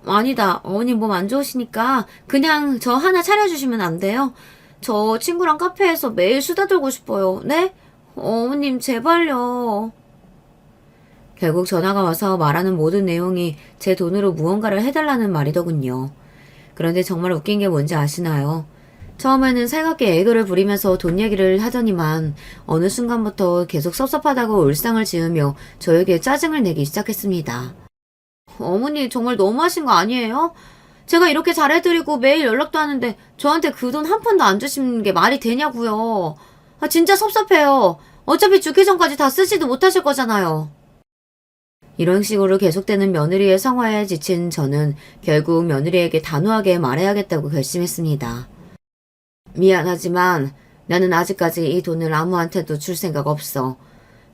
아니다. 어머님 몸 안 좋으시니까 그냥 저 하나 차려주시면 안 돼요? 저 친구랑 카페에서 매일 수다 떨고 싶어요. 네? 어머님, 제발요. 결국 전화가 와서 말하는 모든 내용이 제 돈으로 무언가를 해달라는 말이더군요. 그런데 정말 웃긴 게 뭔지 아시나요? 처음에는 살갑게 애교를 부리면서 돈 얘기를 하더니만 어느 순간부터 계속 섭섭하다고 울상을 지으며 저에게 짜증을 내기 시작했습니다. 어머니 정말 너무하신 거 아니에요? 제가 이렇게 잘해드리고 매일 연락도 하는데 저한테 그 돈 한 푼도 안 주시는 게 말이 되냐고요. 진짜 섭섭해요. 어차피 죽기 전까지 다 쓰지도 못하실 거잖아요. 이런 식으로 계속되는 며느리의 성화에 지친 저는 결국 며느리에게 단호하게 말해야겠다고 결심했습니다. 미안하지만 나는 아직까지 이 돈을 아무한테도 줄 생각 없어.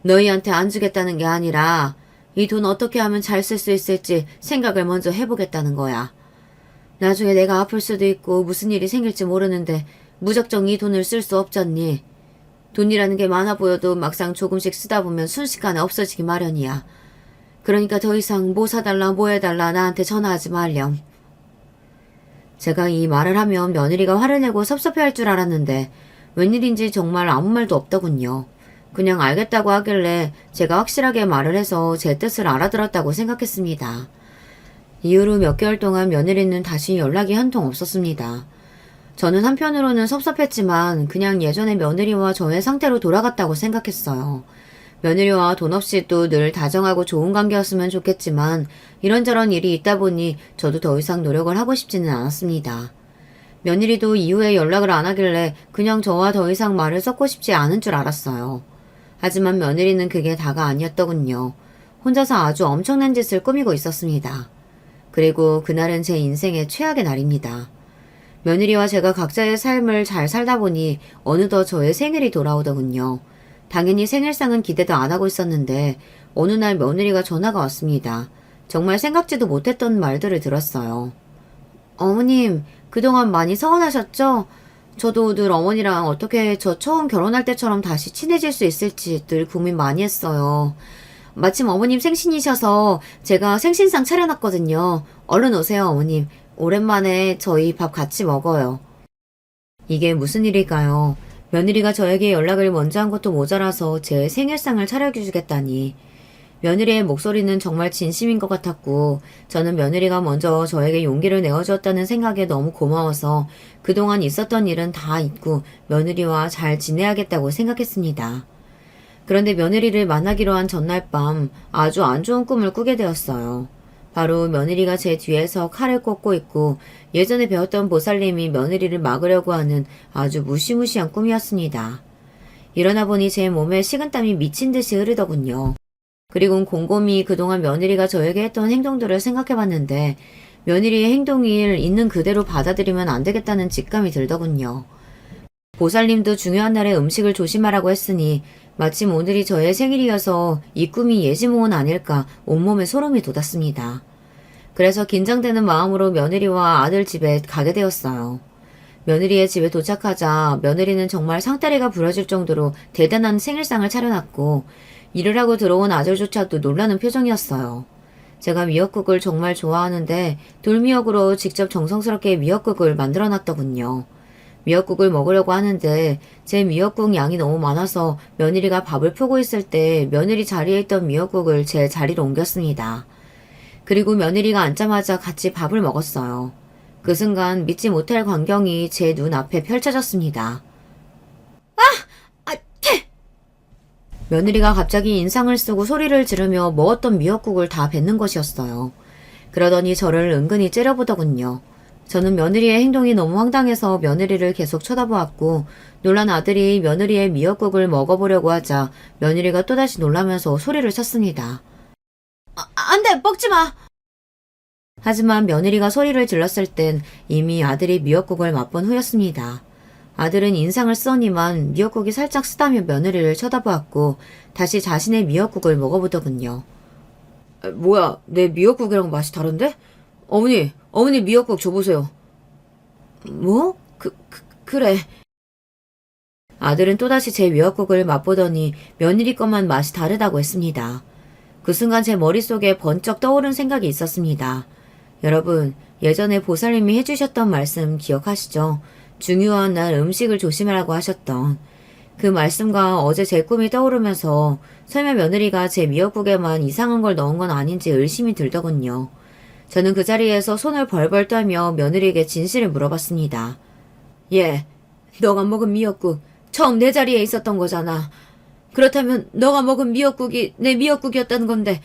너희한테 안 주겠다는 게 아니라 이 돈 어떻게 하면 잘 쓸 수 있을지 생각을 먼저 해보겠다는 거야. 나중에 내가 아플 수도 있고 무슨 일이 생길지 모르는데 무작정 이 돈을 쓸 수 없잖니. 돈이라는 게 많아 보여도 막상 조금씩 쓰다 보면 순식간에 없어지기 마련이야. 그러니까 더 이상 뭐 사달라 뭐 해달라 나한테 전화하지 말렴. 제가 이 말을 하면 며느리가 화를 내고 섭섭해할 줄 알았는데 웬일인지 정말 아무 말도 없더군요. 그냥 알겠다고 하길래 제가 확실하게 말을 해서 제 뜻을 알아들었다고 생각했습니다. 이후로 몇 개월 동안 며느리는 다시 연락이 한 통 없었습니다. 저는 한편으로는 섭섭했지만 그냥 예전의 며느리와 저의 상태로 돌아갔다고 생각했어요. 며느리와 돈 없이도 늘 다정하고 좋은 관계였으면 좋겠지만 이런저런 일이 있다 보니 저도 더 이상 노력을 하고 싶지는 않았습니다. 며느리도 이후에 연락을 안 하길래 그냥 저와 더 이상 말을 섞고 싶지 않은 줄 알았어요. 하지만 며느리는 그게 다가 아니었더군요. 혼자서 아주 엄청난 짓을 꾸미고 있었습니다. 그리고 그날은 제 인생의 최악의 날입니다. 며느리와 제가 각자의 삶을 잘 살다 보니 어느덧 저의 생일이 돌아오더군요. 당연히 생일상은 기대도 안 하고 있었는데 어느 날 며느리가 전화가 왔습니다. 정말 생각지도 못했던 말들을 들었어요. 어머님, 그동안 많이 서운하셨죠? 저도 늘 어머니랑 어떻게 저 처음 결혼할 때처럼 다시 친해질 수 있을지 늘 고민 많이 했어요. 마침 어머님 생신이셔서 제가 생신상 차려놨거든요. 얼른 오세요, 어머님. 오랜만에 저희 밥 같이 먹어요. 이게 무슨 일일까요? 며느리가 저에게 연락을 먼저 한 것도 모자라서 제 생일상을 차려주겠다니. 며느리의 목소리는 정말 진심인 것 같았고 저는 며느리가 먼저 저에게 용기를 내어주었다는 생각에 너무 고마워서 그동안 있었던 일은 다 잊고 며느리와 잘 지내야겠다고 생각했습니다. 그런데 며느리를 만나기로 한 전날 밤 아주 안 좋은 꿈을 꾸게 되었어요. 바로 며느리가 제 뒤에서 칼을 꽂고 있고 예전에 배웠던 보살님이 며느리를 막으려고 하는 아주 무시무시한 꿈이었습니다. 일어나 보니 제 몸에 식은땀이 미친 듯이 흐르더군요. 그리고 곰곰이 그동안 며느리가 저에게 했던 행동들을 생각해봤는데 며느리의 행동을 있는 그대로 받아들이면 안 되겠다는 직감이 들더군요. 보살님도 중요한 날에 음식을 조심하라고 했으니 마침 오늘이 저의 생일이어서 이 꿈이 예지몽은 아닐까 온몸에 소름이 돋았습니다. 그래서 긴장되는 마음으로 며느리와 아들 집에 가게 되었어요. 며느리의 집에 도착하자 며느리는 정말 상다리가 부러질 정도로 대단한 생일상을 차려놨고 일을 하고 들어온 아들조차도 놀라는 표정이었어요. 제가 미역국을 정말 좋아하는데 돌미역으로 직접 정성스럽게 미역국을 만들어놨더군요. 미역국을 먹으려고 하는데 제 미역국 양이 너무 많아서 며느리가 밥을 푸고 있을 때 며느리 자리에 있던 미역국을 제 자리로 옮겼습니다. 그리고 며느리가 앉자마자 같이 밥을 먹었어요. 그 순간 믿지 못할 광경이 제 눈앞에 펼쳐졌습니다. 며느리가 갑자기 인상을 쓰고 소리를 지르며 먹었던 미역국을 다 뱉는 것이었어요. 그러더니 저를 은근히 째려보더군요. 저는 며느리의 행동이 너무 황당해서 며느리를 계속 쳐다보았고 놀란 아들이 며느리의 미역국을 먹어보려고 하자 며느리가 또다시 놀라면서 소리를 쳤습니다. 안 돼! 먹지 마! 하지만 며느리가 소리를 질렀을 땐 이미 아들이 미역국을 맛본 후였습니다. 아들은 인상을 쓰더니만 미역국이 살짝 쓰다며 며느리를 쳐다보았고 다시 자신의 미역국을 먹어보더군요. 뭐야, 내 미역국이랑 맛이 다른데? 어머니 미역국 줘보세요. 뭐? 그래. 아들은 또다시 제 미역국을 맛보더니 며느리 것만 맛이 다르다고 했습니다. 그 순간 제 머릿속에 번쩍 떠오른 생각이 있었습니다. 여러분, 예전에 보살님이 해주셨던 말씀 기억하시죠? 중요한 날 음식을 조심하라고 하셨던 그 말씀과 어제 제 꿈이 떠오르면서 설마 며느리가 제 미역국에만 이상한 걸 넣은 건 아닌지 의심이 들더군요. 저는 그 자리에서 손을 벌벌 떨며 며느리에게 진실을 물어봤습니다. 예, 너가 먹은 미역국 처음 내 자리에 있었던 거잖아. 그렇다면 너가 먹은 미역국이 내 미역국이었다는 건데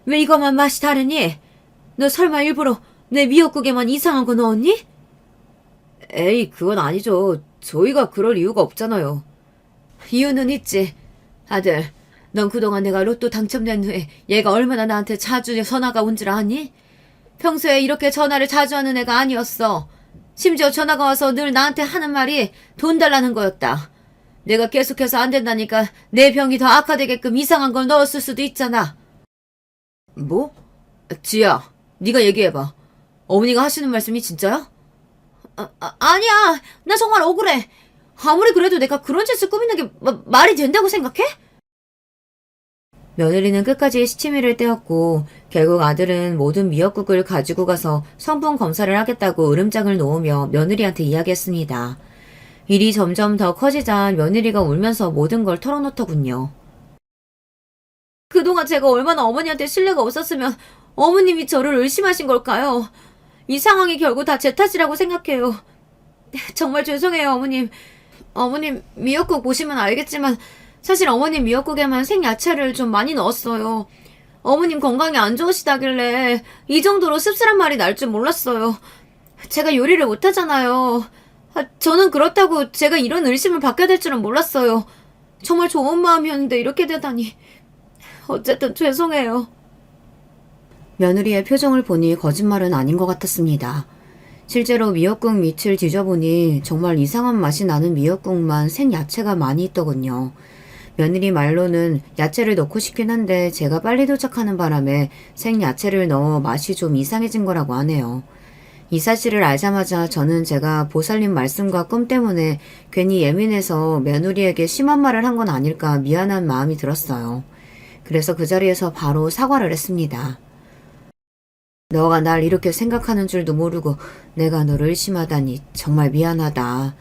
왜 이것만 맛이 다르니? 너 설마 일부러 내 미역국에만 이상한 거 넣었니? 에이, 그건 아니죠. 저희가 그럴 이유가 없잖아요. 이유는 있지. 아들, 넌 그동안 내가 로또 당첨된 후에 얘가 얼마나 나한테 자주 전화가 온 줄 아니? 평소에 이렇게 전화를 자주 하는 애가 아니었어. 심지어 전화가 와서 늘 나한테 하는 말이 돈 달라는 거였다. 내가 계속해서 안 된다니까 내 병이 더 악화되게끔 이상한 걸 넣었을 수도 있잖아. 뭐? 지야, 네가 얘기해봐. 어머니가 하시는 말씀이 진짜야? 아니야. 나 정말 억울해. 아무리 그래도 내가 그런 짓을 꾸미는 게 말이 된다고 생각해? 며느리는 끝까지 시치미를 떼었고 결국 아들은 모든 미역국을 가지고 가서 성분 검사를 하겠다고 으름장을 놓으며 며느리한테 이야기했습니다. 일이 점점 더 커지자 며느리가 울면서 모든 걸 털어놓더군요. 그동안 제가 얼마나 어머니한테 신뢰가 없었으면 어머님이 저를 의심하신 걸까요? 이 상황이 결국 다 제 탓이라고 생각해요. 정말 죄송해요, 어머님. 어머님 미역국 보시면 알겠지만 사실 어머님 미역국에만 생야채를 좀 많이 넣었어요. 어머님 건강이 안 좋으시다길래 이 정도로 씁쓸한 말이 날 줄 몰랐어요. 제가 요리를 못하잖아요. 저는 그렇다고 제가 이런 의심을 받게 될 줄은 몰랐어요. 정말 좋은 마음이었는데 이렇게 되다니. 어쨌든 죄송해요. 며느리의 표정을 보니 거짓말은 아닌 것 같았습니다. 실제로 미역국 밑을 뒤져보니 정말 이상한 맛이 나는 미역국만 생야채가 많이 있더군요. 며느리 말로는 야채를 넣고 싶긴 한데 제가 빨리 도착하는 바람에 생야채를 넣어 맛이 좀 이상해진 거라고 하네요. 이 사실을 알자마자 저는 제가 보살님 말씀과 꿈 때문에 괜히 예민해서 며느리에게 심한 말을 한 건 아닐까 미안한 마음이 들었어요. 그래서 그 자리에서 바로 사과를 했습니다. 너가 날 이렇게 생각하는 줄도 모르고 내가 너를 의심하다니 정말 미안하다.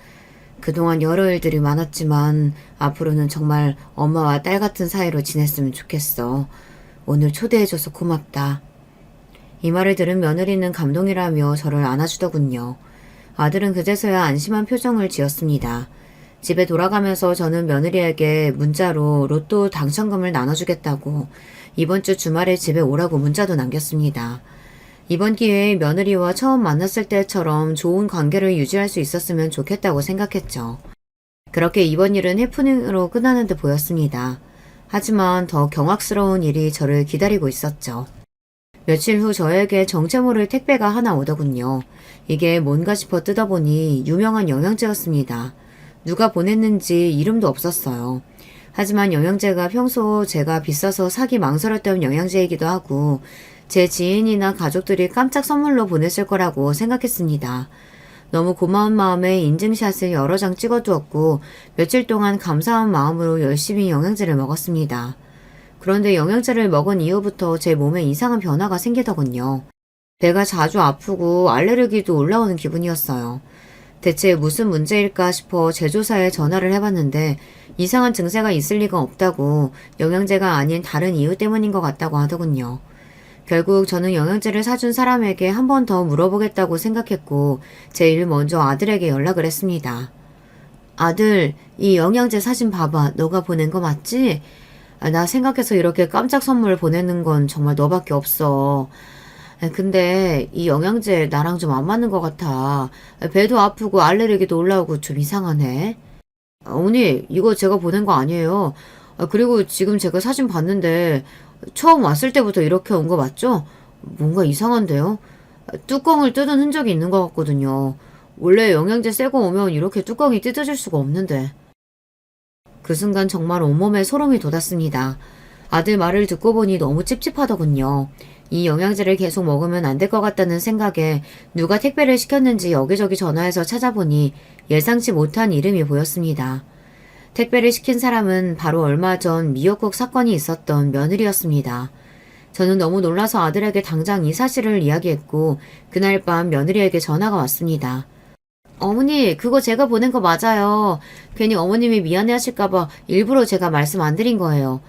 그동안 여러 일들이 많았지만 앞으로는 정말 엄마와 딸 같은 사이로 지냈으면 좋겠어. 오늘 초대해줘서 고맙다. 이 말을 들은 며느리는 감동이라며 저를 안아주더군요. 아들은 그제서야 안심한 표정을 지었습니다. 집에 돌아가면서 저는 며느리에게 문자로 로또 당첨금을 나눠주겠다고 이번 주 주말에 집에 오라고 문자도 남겼습니다. 이번 기회에 며느리와 처음 만났을 때처럼 좋은 관계를 유지할 수 있었으면 좋겠다고 생각했죠. 그렇게 이번 일은 해프닝으로 끝나는 듯 보였습니다. 하지만 더 경악스러운 일이 저를 기다리고 있었죠. 며칠 후 저에게 정체 모를 택배가 하나 오더군요. 이게 뭔가 싶어 뜯어보니 유명한 영양제였습니다. 누가 보냈는지 이름도 없었어요. 하지만 영양제가 평소 제가 비싸서 사기 망설였던 영양제이기도 하고 제 지인이나 가족들이 깜짝 선물로 보냈을 거라고 생각했습니다. 너무 고마운 마음에 인증샷을 여러 장 찍어두었고 며칠 동안 감사한 마음으로 열심히 영양제를 먹었습니다. 그런데 영양제를 먹은 이후부터 제 몸에 이상한 변화가 생기더군요. 배가 자주 아프고 알레르기도 올라오는 기분이었어요. 대체 무슨 문제일까 싶어 제조사에 전화를 해봤는데 이상한 증세가 있을 리가 없다고 영양제가 아닌 다른 이유 때문인 것 같다고 하더군요. 결국 저는 영양제를 사준 사람에게 한 번 더 물어보겠다고 생각했고 제일 먼저 아들에게 연락을 했습니다. 아들, 이 영양제 사진 봐봐. 너가 보낸 거 맞지? 나 생각해서 이렇게 깜짝 선물 보내는 건 정말 너밖에 없어. 근데 이 영양제 나랑 좀 안 맞는 것 같아. 배도 아프고 알레르기도 올라오고 좀 이상하네. 어머니, 이거 제가 보낸 거 아니에요. 그리고 지금 제가 사진 봤는데 처음 왔을 때부터 이렇게 온 거 맞죠? 뭔가 이상한데요? 뚜껑을 뜯은 흔적이 있는 것 같거든요. 원래 영양제 새거 오면 이렇게 뚜껑이 뜯어질 수가 없는데. 그 순간 정말 온몸에 소름이 돋았습니다. 아들 말을 듣고 보니 너무 찝찝하더군요. 이 영양제를 계속 먹으면 안 될 것 같다는 생각에 누가 택배를 시켰는지 여기저기 전화해서 찾아보니 예상치 못한 이름이 보였습니다. 택배를 시킨 사람은 바로 얼마 전 미역국 사건이 있었던 며느리였습니다. 저는 너무 놀라서 아들에게 당장 이 사실을 이야기했고 그날 밤 며느리에게 전화가 왔습니다. 어머니, 그거 제가 보낸 거 맞아요. 괜히 어머님이 미안해하실까봐 일부러 제가 말씀 안 드린 거예요.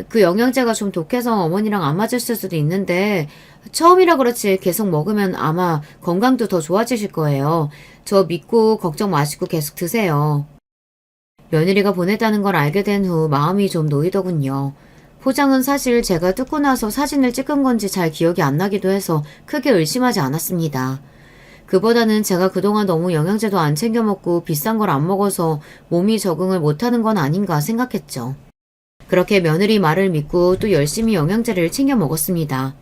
그 영양제가 좀 독해서 어머니랑 안 맞을 수도 있는데 처음이라 그렇지 계속 먹으면 아마 건강도 더 좋아지실 거예요. 저 믿고 걱정 마시고 계속 드세요. 며느리가 보냈다는 걸 알게 된 후 마음이 좀 놓이더군요. 포장은 사실 제가 뜯고 나서 사진을 찍은 건지 잘 기억이 안 나기도 해서 크게 의심하지 않았습니다. 그보다는 제가 그동안 너무 영양제도 안 챙겨 먹고 비싼 걸 안 먹어서 몸이 적응을 못하는 건 아닌가 생각했죠. 그렇게 며느리 말을 믿고 또 열심히 영양제를 챙겨 먹었습니다.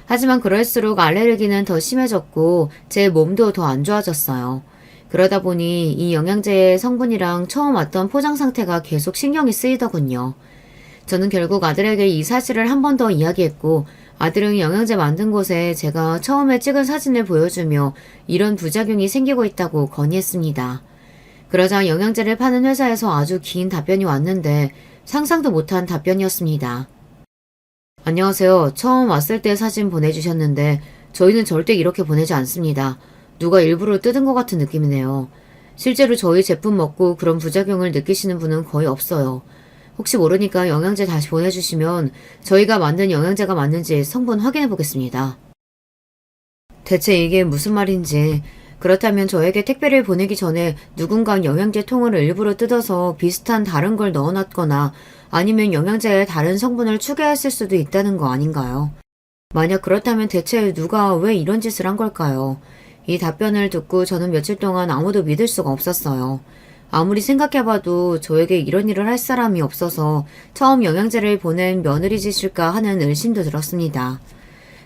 하지만 그럴수록 알레르기는 더 심해졌고 제 몸도 더 안 좋아졌어요. 그러다 보니 이 영양제의 성분이랑 처음 왔던 포장 상태가 계속 신경이 쓰이더군요. 저는 결국 아들에게 이 사실을 한 번 더 이야기했고 아들은 영양제 만든 곳에 제가 처음에 찍은 사진을 보여주며 이런 부작용이 생기고 있다고 건의했습니다. 그러자 영양제를 파는 회사에서 아주 긴 답변이 왔는데 상상도 못한 답변이었습니다. 안녕하세요. 처음 왔을 때 사진 보내주셨는데 저희는 절대 이렇게 보내지 않습니다. 누가 일부러 뜯은 것 같은 느낌이네요. 실제로 저희 제품 먹고 그런 부작용을 느끼시는 분은 거의 없어요. 혹시 모르니까 영양제 다시 보내주시면 저희가 만든 영양제가 맞는지 성분 확인해 보겠습니다. 대체 이게 무슨 말인지, 그렇다면 저에게 택배를 보내기 전에 누군가 영양제 통을 일부러 뜯어서 비슷한 다른 걸 넣어놨거나 아니면 영양제에 다른 성분을 추가했을 수도 있다는 거 아닌가요? 만약 그렇다면 대체 누가 왜 이런 짓을 한 걸까요? 이 답변을 듣고 저는 며칠 동안 아무도 믿을 수가 없었어요. 아무리 생각해봐도 저에게 이런 일을 할 사람이 없어서 처음 영양제를 보낸 며느리 짓일까 하는 의심도 들었습니다.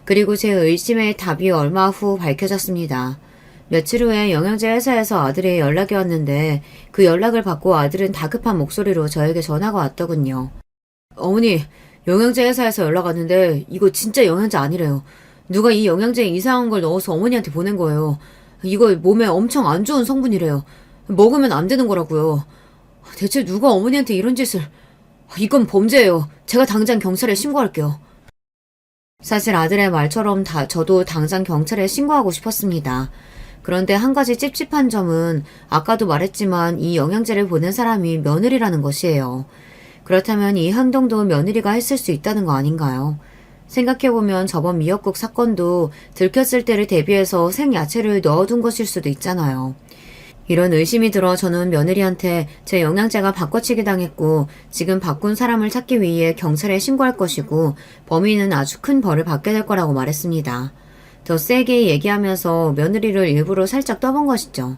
그리고 제 의심의 답이 얼마 후 밝혀졌습니다. 며칠 후에 영양제 회사에서 아들의 연락이 왔는데 그 연락을 받고 아들은 다급한 목소리로 저에게 전화가 왔더군요. 어머니, 영양제 회사에서 연락 왔는데 이거 진짜 영양제 아니래요. 누가 이 영양제에 이상한 걸 넣어서 어머니한테 보낸 거예요. 이거 몸에 엄청 안 좋은 성분이래요. 먹으면 안 되는 거라고요. 대체 누가 어머니한테 이런 짓을... 이건 범죄예요. 제가 당장 경찰에 신고할게요. 사실 아들의 말처럼 저도 당장 경찰에 신고하고 싶었습니다. 그런데 한 가지 찝찝한 점은 아까도 말했지만 이 영양제를 보낸 사람이 며느리라는 것이에요. 그렇다면 이 행동도 며느리가 했을 수 있다는 거 아닌가요? 생각해보면 저번 미역국 사건도 들켰을 때를 대비해서 생야채를 넣어둔 것일 수도 있잖아요. 이런 의심이 들어 저는 며느리한테 제 영양제가 바꿔치기 당했고 지금 바꾼 사람을 찾기 위해 경찰에 신고할 것이고 범인은 아주 큰 벌을 받게 될 거라고 말했습니다. 더 세게 얘기하면서 며느리를 일부러 살짝 떠본 것이죠.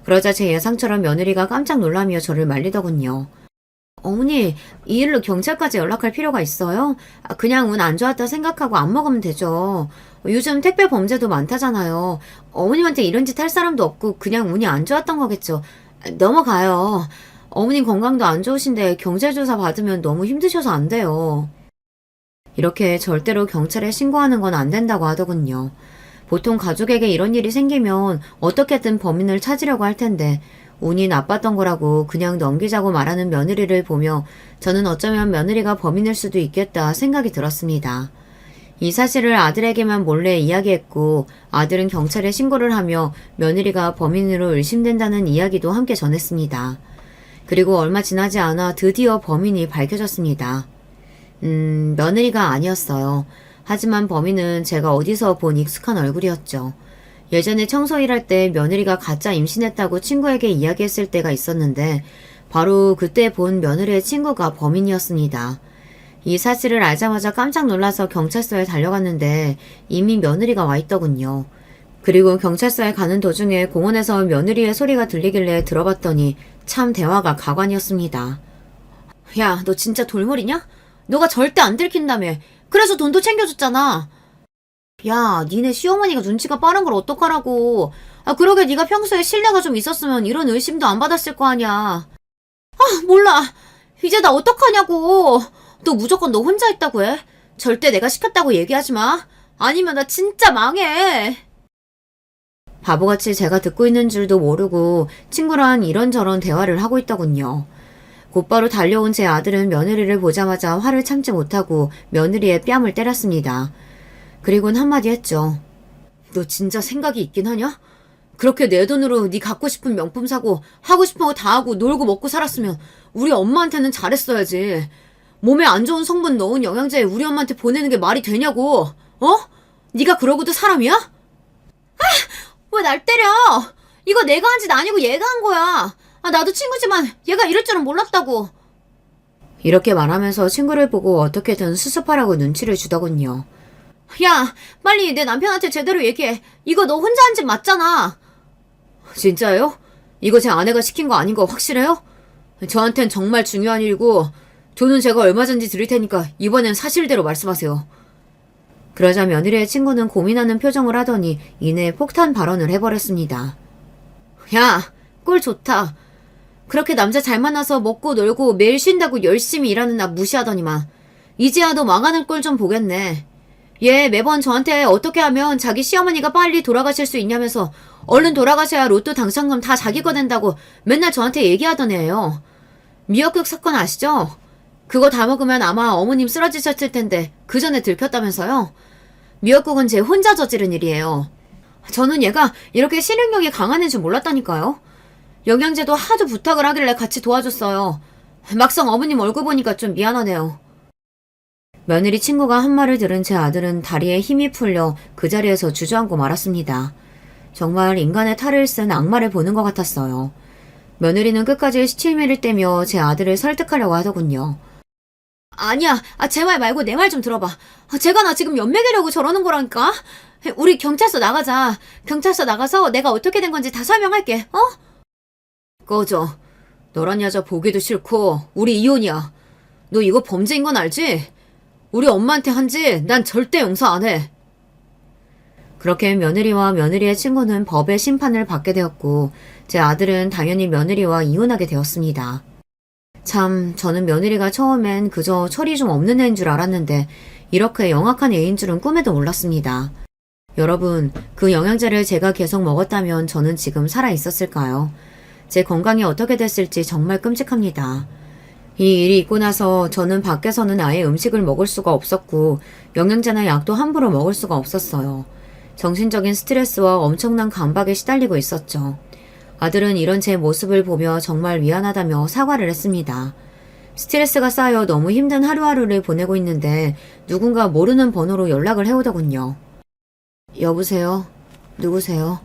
그러자 제 예상처럼 며느리가 깜짝 놀라며 저를 말리더군요. 어머니, 이 일로 경찰까지 연락할 필요가 있어요? 그냥 운 안 좋았다 생각하고 안 먹으면 되죠. 요즘 택배 범죄도 많다잖아요. 어머님한테 이런 짓 할 사람도 없고 그냥 운이 안 좋았던 거겠죠. 넘어가요. 어머님 건강도 안 좋으신데 경찰조사 받으면 너무 힘드셔서 안 돼요. 이렇게 절대로 경찰에 신고하는 건 안 된다고 하더군요. 보통 가족에게 이런 일이 생기면 어떻게든 범인을 찾으려고 할 텐데 운이 나빴던 거라고 그냥 넘기자고 말하는 며느리를 보며 저는 어쩌면 며느리가 범인일 수도 있겠다 생각이 들었습니다. 이 사실을 아들에게만 몰래 이야기했고 아들은 경찰에 신고를 하며 며느리가 범인으로 의심된다는 이야기도 함께 전했습니다. 그리고 얼마 지나지 않아 드디어 범인이 밝혀졌습니다. 며느리가 아니었어요. 하지만 범인은 제가 어디서 본 익숙한 얼굴이었죠. 예전에 청소 일할 때 며느리가 가짜 임신했다고 친구에게 이야기했을 때가 있었는데 바로 그때 본 며느리의 친구가 범인이었습니다. 이 사실을 알자마자 깜짝 놀라서 경찰서에 달려갔는데 이미 며느리가 와 있더군요. 그리고 경찰서에 가는 도중에 공원에서 며느리의 소리가 들리길래 들어봤더니 참 대화가 가관이었습니다. 야, 너 진짜 돌머리냐? 너가 절대 안 들킨다며. 그래서 돈도 챙겨줬잖아. 야, 니네 시어머니가 눈치가 빠른 걸 어떡하라고. 아, 그러게 네가 평소에 신뢰가 좀 있었으면 이런 의심도 안 받았을 거 아니야. 아, 몰라. 이제 나 어떡하냐고. 너 무조건 너 혼자 있다고 해. 절대 내가 시켰다고 얘기하지 마. 아니면 나 진짜 망해. 바보같이 제가 듣고 있는 줄도 모르고 친구랑 이런저런 대화를 하고 있더군요. 곧바로 달려온 제 아들은 며느리를 보자마자 화를 참지 못하고 며느리의 뺨을 때렸습니다. 그리곤 한마디 했죠. 너 진짜 생각이 있긴 하냐? 그렇게 내 돈으로 네 갖고 싶은 명품 사고 하고 싶은 거 다 하고 놀고 먹고 살았으면 우리 엄마한테는 잘했어야지. 몸에 안 좋은 성분 넣은 영양제 우리 엄마한테 보내는 게 말이 되냐고. 어? 네가 그러고도 사람이야? 아! 왜 날 때려? 이거 내가 한 짓 아니고 얘가 한 거야. 아, 나도 친구지만 얘가 이럴 줄은 몰랐다고. 이렇게 말하면서 친구를 보고 어떻게든 수습하라고 눈치를 주더군요. 야, 빨리 내 남편한테 제대로 얘기해. 이거 너 혼자 한 짓 맞잖아. 진짜요? 이거 제 아내가 시킨 거 아닌 거 확실해요? 저한텐 정말 중요한 일이고 돈은 제가 얼마 전지 드릴 테니까 이번엔 사실대로 말씀하세요. 그러자 며느리의 친구는 고민하는 표정을 하더니 이내 폭탄 발언을 해버렸습니다. 야, 꼴 좋다. 그렇게 남자 잘 만나서 먹고 놀고 매일 쉰다고 열심히 일하는 나 무시하더니만 이제야 너 망하는 꼴 좀 보겠네. 얘 매번 저한테 어떻게 하면 자기 시어머니가 빨리 돌아가실 수 있냐면서 얼른 돌아가셔야 로또 당첨금 다 자기 거 된다고 맨날 저한테 얘기하던 애예요. 미역국 사건 아시죠? 그거 다 먹으면 아마 어머님 쓰러지셨을 텐데 그 전에 들켰다면서요? 미역국은 제 혼자 저지른 일이에요. 저는 얘가 이렇게 실행력이 강한 애인 줄 몰랐다니까요. 영양제도 하도 부탁을 하길래 같이 도와줬어요. 막상 어머님 얼굴 보니까 좀 미안하네요. 며느리 친구가 한 말을 들은 제 아들은 다리에 힘이 풀려 그 자리에서 주저앉고 말았습니다. 정말 인간의 탈을 쓴 악마를 보는 것 같았어요. 며느리는 끝까지 시치미를 떼며 제 아들을 설득하려고 하더군요. 아니야, 제 말 말고 내 말 좀 들어봐. 제가 나 지금 연맥이려고 저러는 거라니까. 우리 경찰서 나가자. 경찰서 나가서 내가 어떻게 된 건지 다 설명할게. 어? 꺼져. 너란 여자 보기도 싫고 우리 이혼이야. 너 이거 범죄인 건 알지? 우리 엄마한테 한 짓 난 절대 용서 안 해. 그렇게 며느리와 며느리의 친구는 법의 심판을 받게 되었고 제 아들은 당연히 며느리와 이혼하게 되었습니다. 참, 저는 며느리가 처음엔 그저 철이 좀 없는 애인 줄 알았는데 이렇게 영악한 애인 줄은 꿈에도 몰랐습니다. 여러분, 그 영양제를 제가 계속 먹었다면 저는 지금 살아 있었을까요? 제 건강이 어떻게 됐을지 정말 끔찍합니다. 이 일이 있고 나서 저는 밖에서는 아예 음식을 먹을 수가 없었고 영양제나 약도 함부로 먹을 수가 없었어요. 정신적인 스트레스와 엄청난 강박에 시달리고 있었죠. 아들은 이런 제 모습을 보며 정말 미안하다며 사과를 했습니다. 스트레스가 쌓여 너무 힘든 하루하루를 보내고 있는데 누군가 모르는 번호로 연락을 해오더군요. 여보세요? 누구세요?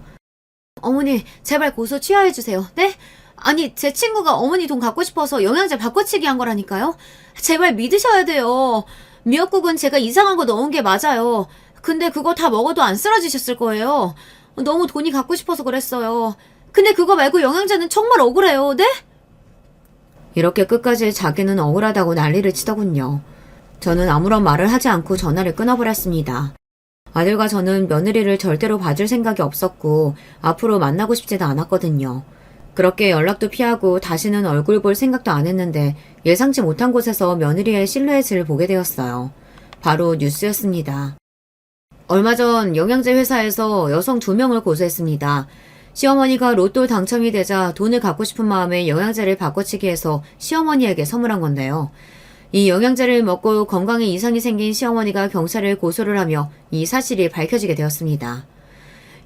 어머니, 제발 고소 취하해주세요. 네? 아니, 제 친구가 어머니 돈 갖고 싶어서 영양제 바꿔치기 한 거라니까요? 제발 믿으셔야 돼요. 미역국은 제가 이상한 거 넣은 게 맞아요. 근데 그거 다 먹어도 안 쓰러지셨을 거예요. 너무 돈이 갖고 싶어서 그랬어요. 근데 그거 말고 영양제는 정말 억울해요. 네? 이렇게 끝까지 자기는 억울하다고 난리를 치더군요. 저는 아무런 말을 하지 않고 전화를 끊어버렸습니다. 아들과 저는 며느리를 절대로 봐줄 생각이 없었고 앞으로 만나고 싶지도 않았거든요. 그렇게 연락도 피하고 다시는 얼굴 볼 생각도 안 했는데 예상치 못한 곳에서 며느리의 실루엣을 보게 되었어요. 바로 뉴스였습니다. 얼마 전 영양제 회사에서 여성 2명을 고소했습니다. 시어머니가 로또 당첨이 되자 돈을 갖고 싶은 마음에 영양제를 바꿔치기 해서 시어머니에게 선물한 건데요. 이 영양제를 먹고 건강에 이상이 생긴 시어머니가 경찰을 고소를 하며 이 사실이 밝혀지게 되었습니다.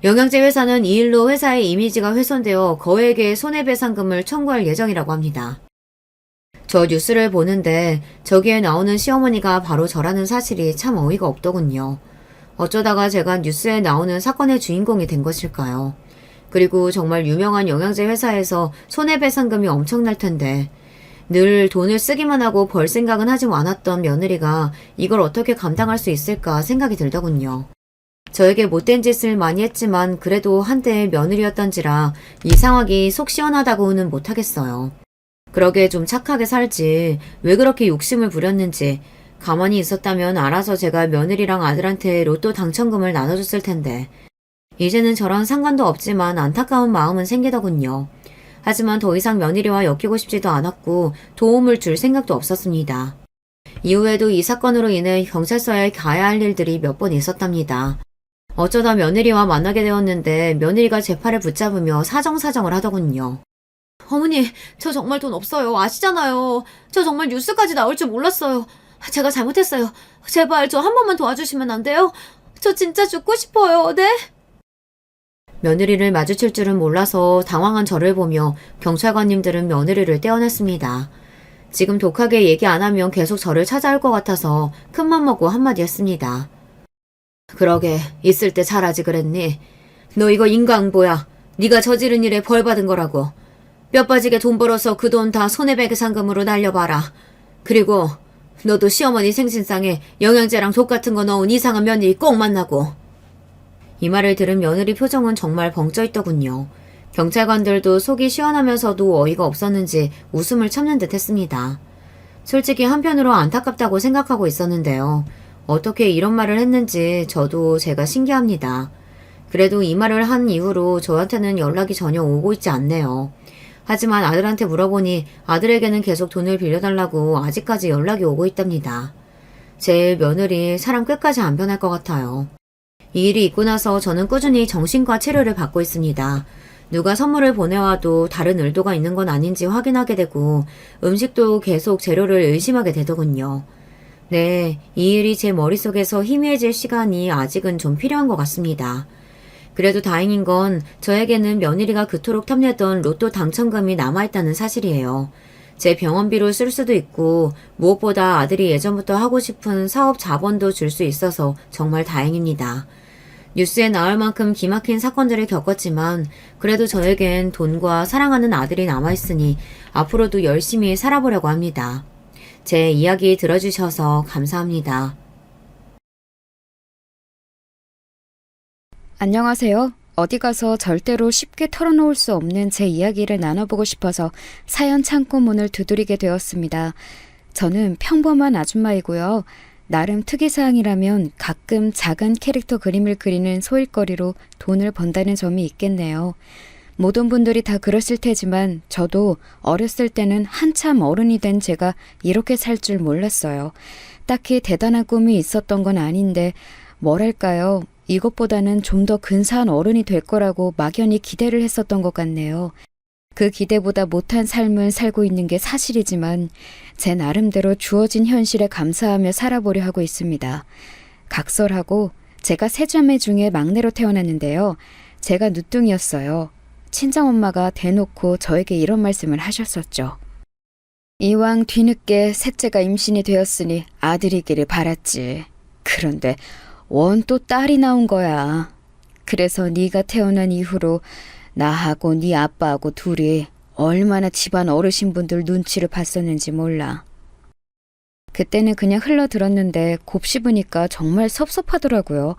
영양제 회사는 이 일로 회사의 이미지가 훼손되어 거액의 손해배상금을 청구할 예정이라고 합니다. 저 뉴스를 보는데 저기에 나오는 시어머니가 바로 저라는 사실이 참 어이가 없더군요. 어쩌다가 제가 뉴스에 나오는 사건의 주인공이 된 것일까요? 그리고 정말 유명한 영양제 회사에서 손해배상금이 엄청날 텐데 늘 돈을 쓰기만 하고 벌 생각은 하지 않았던 며느리가 이걸 어떻게 감당할 수 있을까 생각이 들더군요. 저에게 못된 짓을 많이 했지만 그래도 한때의 며느리였던지라 이 상황이 속 시원하다고는 못하겠어요. 그러게 좀 착하게 살지 왜 그렇게 욕심을 부렸는지 가만히 있었다면 알아서 제가 며느리랑 아들한테 로또 당첨금을 나눠줬을 텐데 이제는 저랑 상관도 없지만 안타까운 마음은 생기더군요. 하지만 더 이상 며느리와 엮이고 싶지도 않았고 도움을 줄 생각도 없었습니다. 이후에도 이 사건으로 인해 경찰서에 가야 할 일들이 몇 번 있었답니다. 어쩌다 며느리와 만나게 되었는데 며느리가 제 팔을 붙잡으며 사정사정을 하더군요. 어머니, 저 정말 돈 없어요. 아시잖아요. 저 정말 뉴스까지 나올 줄 몰랐어요. 제가 잘못했어요. 제발 저 한 번만 도와주시면 안 돼요? 저 진짜 죽고 싶어요. 네? 며느리를 마주칠 줄은 몰라서 당황한 저를 보며 경찰관님들은 며느리를 떼어냈습니다. 지금 독하게 얘기 안 하면 계속 저를 찾아올 것 같아서 큰맘 먹고 한마디 했습니다. 그러게 있을 때 잘하지 그랬니? 너 이거 인과응보야. 네가 저지른 일에 벌 받은 거라고. 뼈 빠지게 돈 벌어서 그 돈 다 손해배기 상금으로 날려봐라. 그리고 너도 시어머니 생신상에 영양제랑 독 같은 거 넣은 이상한 며느리 꼭 만나고. 이 말을 들은 며느리 표정은 정말 벙쪄 있더군요. 경찰관들도 속이 시원하면서도 어이가 없었는지 웃음을 참는 듯 했습니다. 솔직히 한편으로 안타깝다고 생각하고 있었는데요. 어떻게 이런 말을 했는지 저도 제가 신기합니다. 그래도 이 말을 한 이후로 저한테는 연락이 전혀 오고 있지 않네요. 하지만 아들한테 물어보니 아들에게는 계속 돈을 빌려달라고 아직까지 연락이 오고 있답니다. 제 며느리 사람 끝까지 안 변할 것 같아요. 이 일이 있고 나서 저는 꾸준히 정신과 치료를 받고 있습니다. 누가 선물을 보내와도 다른 의도가 있는 건 아닌지 확인하게 되고 음식도 계속 재료를 의심하게 되더군요. 네, 이 일이 제 머릿속에서 희미해질 시간이 아직은 좀 필요한 것 같습니다. 그래도 다행인 건 저에게는 며느리가 그토록 탐내던 로또 당첨금이 남아있다는 사실이에요. 제 병원비로 쓸 수도 있고 무엇보다 아들이 예전부터 하고 싶은 사업 자본도 줄 수 있어서 정말 다행입니다. 뉴스에 나올 만큼 기막힌 사건들을 겪었지만 그래도 저에겐 돈과 사랑하는 아들이 남아있으니 앞으로도 열심히 살아보려고 합니다. 제 이야기 들어주셔서 감사합니다. 안녕하세요. 어디 가서 절대로 쉽게 털어놓을 수 없는 제 이야기를 나눠보고 싶어서 사연 창고 문을 두드리게 되었습니다. 저는 평범한 아줌마이고요. 나름 특이사항이라면 가끔 작은 캐릭터 그림을 그리는 소일거리로 돈을 번다는 점이 있겠네요. 모든 분들이 다 그랬을 테지만 저도 어렸을 때는 한참 어른이 된 제가 이렇게 살 줄 몰랐어요. 딱히 대단한 꿈이 있었던 건 아닌데 뭐랄까요. 이것보다는 좀 더 근사한 어른이 될 거라고 막연히 기대를 했었던 것 같네요. 그 기대보다 못한 삶을 살고 있는 게 사실이지만 제 나름대로 주어진 현실에 감사하며 살아보려 하고 있습니다. 각설하고 제가 세 자매 중에 막내로 태어났는데요. 제가 누뚱이었어요. 친정엄마가 대놓고 저에게 이런 말씀을 하셨었죠. 이왕 뒤늦게 셋째가 임신이 되었으니 아들이기를 바랐지. 그런데 원 또 딸이 나온 거야. 그래서 네가 태어난 이후로 나하고 네 아빠하고 둘이 얼마나 집안 어르신분들 눈치를 봤었는지 몰라. 그때는 그냥 흘러들었는데 곱씹으니까 정말 섭섭하더라고요.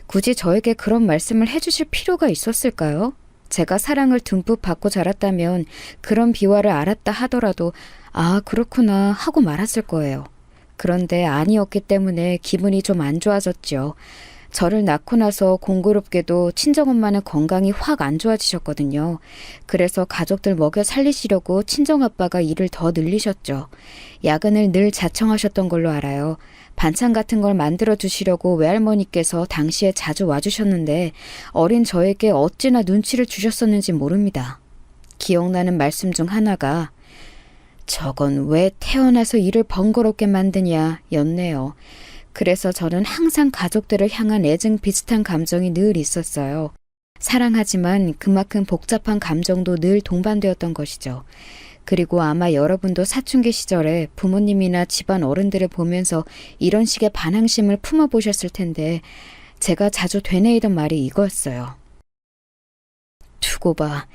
굳이 저에게 그런 말씀을 해주실 필요가 있었을까요? 제가 사랑을 듬뿍 받고 자랐다면 그런 비화를 알았다 하더라도 아 그렇구나 하고 말았을 거예요. 그런데 아니었기 때문에 기분이 좀 안 좋아졌죠. 저를 낳고 나서 공교롭게도 친정엄마는 건강이 확 안 좋아지셨거든요. 그래서 가족들 먹여 살리시려고 친정아빠가 일을 더 늘리셨죠. 야근을 늘 자청하셨던 걸로 알아요. 반찬 같은 걸 만들어 주시려고 외할머니께서 당시에 자주 와주셨는데 어린 저에게 어찌나 눈치를 주셨었는지 모릅니다. 기억나는 말씀 중 하나가 저건 왜 태어나서 일을 번거롭게 만드냐 였네요. 그래서 저는 항상 가족들을 향한 애증 비슷한 감정이 늘 있었어요. 사랑하지만 그만큼 복잡한 감정도 늘 동반되었던 것이죠. 그리고 아마 여러분도 사춘기 시절에 부모님이나 집안 어른들을 보면서 이런 식의 반항심을 품어보셨을 텐데 제가 자주 되뇌이던 말이 이거였어요. 두고 봐.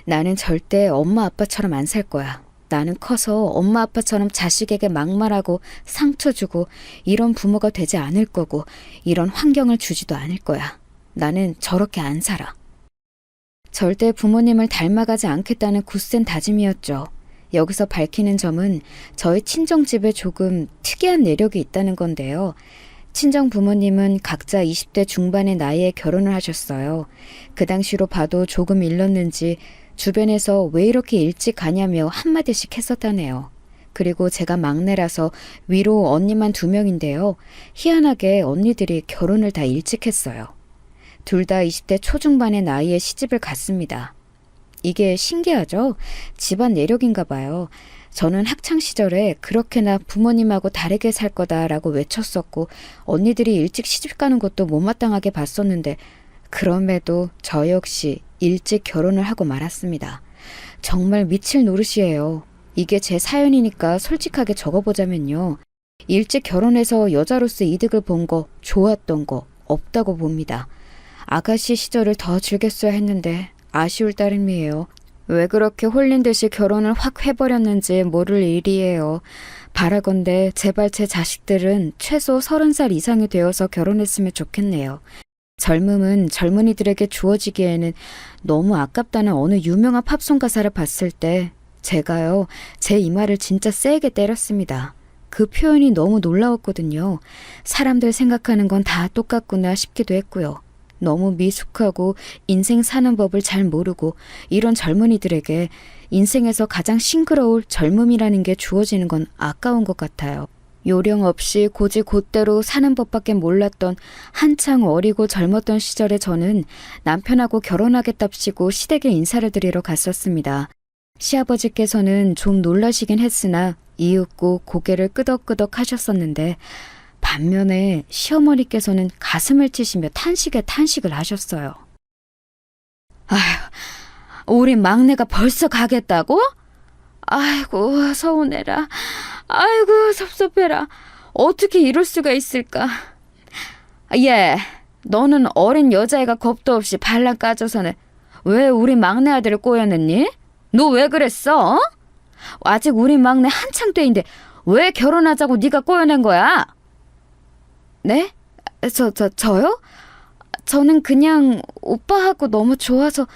나는 절대 엄마 아빠처럼 안 살 거야. 나는 커서 엄마 아빠처럼 자식에게 막말하고 상처 주고 이런 부모가 되지 않을 거고 이런 환경을 주지도 않을 거야. 나는 저렇게 안 살아. 절대 부모님을 닮아가지 않겠다는 굳센 다짐이었죠. 여기서 밝히는 점은 저희 친정집에 조금 특이한 내력이 있다는 건데요. 친정 부모님은 각자 20대 중반의 나이에 결혼을 하셨어요. 그 당시로 봐도 조금 일렀는지 주변에서 왜 이렇게 일찍 가냐며 한마디씩 했었다네요. 그리고 제가 막내라서 위로 언니만 2명인데요. 희한하게 언니들이 결혼을 다 일찍 했어요. 둘 다 20대 초중반의 나이에 시집을 갔습니다. 이게 신기하죠? 집안 내력인가 봐요. 저는 학창시절에 그렇게나 부모님하고 다르게 살 거다라고 외쳤었고 언니들이 일찍 시집 가는 것도 못마땅하게 봤었는데 그럼에도 저 역시 일찍 결혼을 하고 말았습니다. 정말 미칠 노릇이에요. 이게 제 사연이니까 솔직하게 적어보자면요. 일찍 결혼해서 여자로서 이득을 본 거, 좋았던 거 없다고 봅니다. 아가씨 시절을 더 즐겼어야 했는데 아쉬울 따름이에요. 왜 그렇게 홀린 듯이 결혼을 확 해버렸는지 모를 일이에요. 바라건대 제발 제 자식들은 최소 30살 이상이 되어서 결혼했으면 좋겠네요. 젊음은 젊은이들에게 주어지기에는 너무 아깝다는 어느 유명한 팝송 가사를 봤을 때 제가요, 제 이마를 진짜 세게 때렸습니다. 그 표현이 너무 놀라웠거든요. 사람들 생각하는 건 다 똑같구나 싶기도 했고요. 너무 미숙하고 인생 사는 법을 잘 모르고 이런 젊은이들에게 인생에서 가장 싱그러울 젊음이라는 게 주어지는 건 아까운 것 같아요. 요령 없이 고지 곧대로 사는 법밖에 몰랐던 한창 어리고 젊었던 시절에 저는 남편하고 결혼하겠답시고 시댁에 인사를 드리러 갔었습니다. 시아버지께서는 좀 놀라시긴 했으나 이윽고 고개를 끄덕끄덕 하셨었는데 반면에 시어머니께서는 가슴을 치시며 탄식에 탄식을 하셨어요. 아휴, 우리 막내가 벌써 가겠다고? 아이고, 서운해라. 아이고, 섭섭해라. 어떻게 이럴 수가 있을까? 예, 너는 어린 여자애가 겁도 없이 발랑 까져서는 왜 우리 막내 아들을 꼬여냈니? 너 왜 그랬어? 어? 아직 우리 막내 한창 때인데 왜 결혼하자고 네가 꼬여낸 거야? 네? 저요? 저는 그냥 오빠하고 너무 좋아서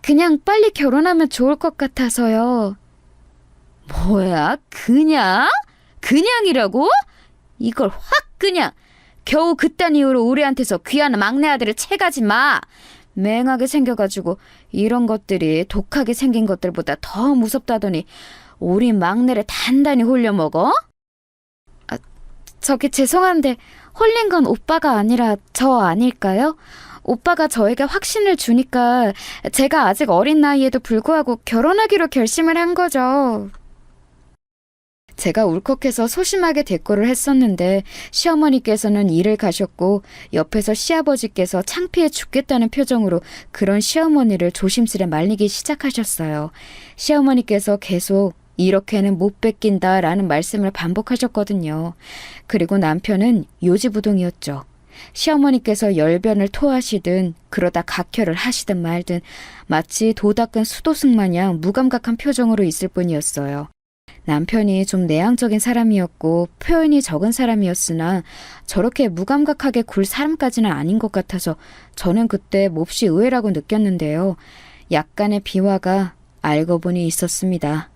그냥 빨리 결혼하면 좋을 것 같아서요. 뭐야? 그냥? 그냥이라고? 이걸 확 그냥 겨우 그딴 이유로 우리한테서 귀한 막내 아들을 채가지 마. 맹하게 생겨가지고 이런 것들이 독하게 생긴 것들보다 더 무섭다더니 우리 막내를 단단히 홀려먹어? 저기 죄송한데 홀린 건 오빠가 아니라 저 아닐까요? 오빠가 저에게 확신을 주니까 제가 아직 어린 나이에도 불구하고 결혼하기로 결심을 한 거죠. 제가 울컥해서 소심하게 대꾸를 했었는데 시어머니께서는 일을 가셨고 옆에서 시아버지께서 창피해 죽겠다는 표정으로 그런 시어머니를 조심스레 말리기 시작하셨어요. 시어머니께서 계속 이렇게는 못 뺏긴다라는 말씀을 반복하셨거든요. 그리고 남편은 요지부동이었죠. 시어머니께서 열변을 토하시든 그러다 각혈을 하시든 말든 마치 도 닦은 수도승 마냥 무감각한 표정으로 있을 뿐이었어요. 남편이 좀 내향적인 사람이었고 표현이 적은 사람이었으나 저렇게 무감각하게 굴 사람까지는 아닌 것 같아서 저는 그때 몹시 의외라고 느꼈는데요. 약간의 비화가 알고 보니 있었습니다.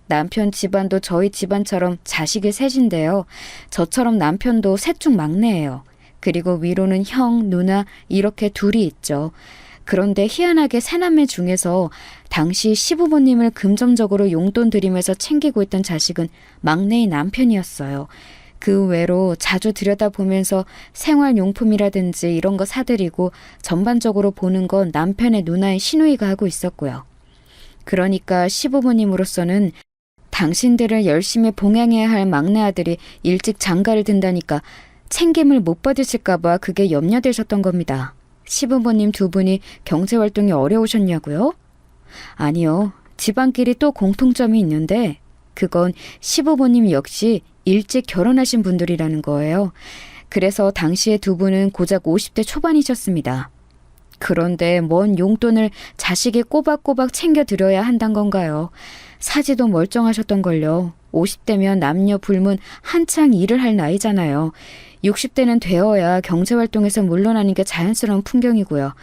남편 집안도 저희 집안처럼 자식이 셋인데요. 저처럼 남편도 셋 중 막내예요. 그리고 위로는 형, 누나 이렇게 둘이 있죠. 그런데 희한하게 새남매 중에서 당시 시부모님을 금전적으로 용돈 드리면서 챙기고 있던 자식은 막내인 남편이었어요. 그 외로 자주 들여다보면서 생활용품이라든지 이런 거 사드리고 전반적으로 보는 건 남편의 누나인 시누이가 하고 있었고요. 그러니까 시부모님으로서는 당신들을 열심히 봉양해야 할 막내 아들이 일찍 장가를 든다니까 챙김을 못 받으실까봐 그게 염려되셨던 겁니다. 시부모님 2분이 경제활동이 어려우셨냐고요? 아니요. 집안끼리 또 공통점이 있는데 그건 시부모님 역시 일찍 결혼하신 분들이라는 거예요. 그래서 당시에 2분은 고작 50대 초반이셨습니다. 그런데 뭔 용돈을 자식이 꼬박꼬박 챙겨드려야 한단 건가요? 사지도 멀쩡하셨던걸요. 50대면 남녀 불문 한창 일을 할 나이잖아요. 60대는 되어야 경제활동에서 물러나는 게 자연스러운 풍경이고요.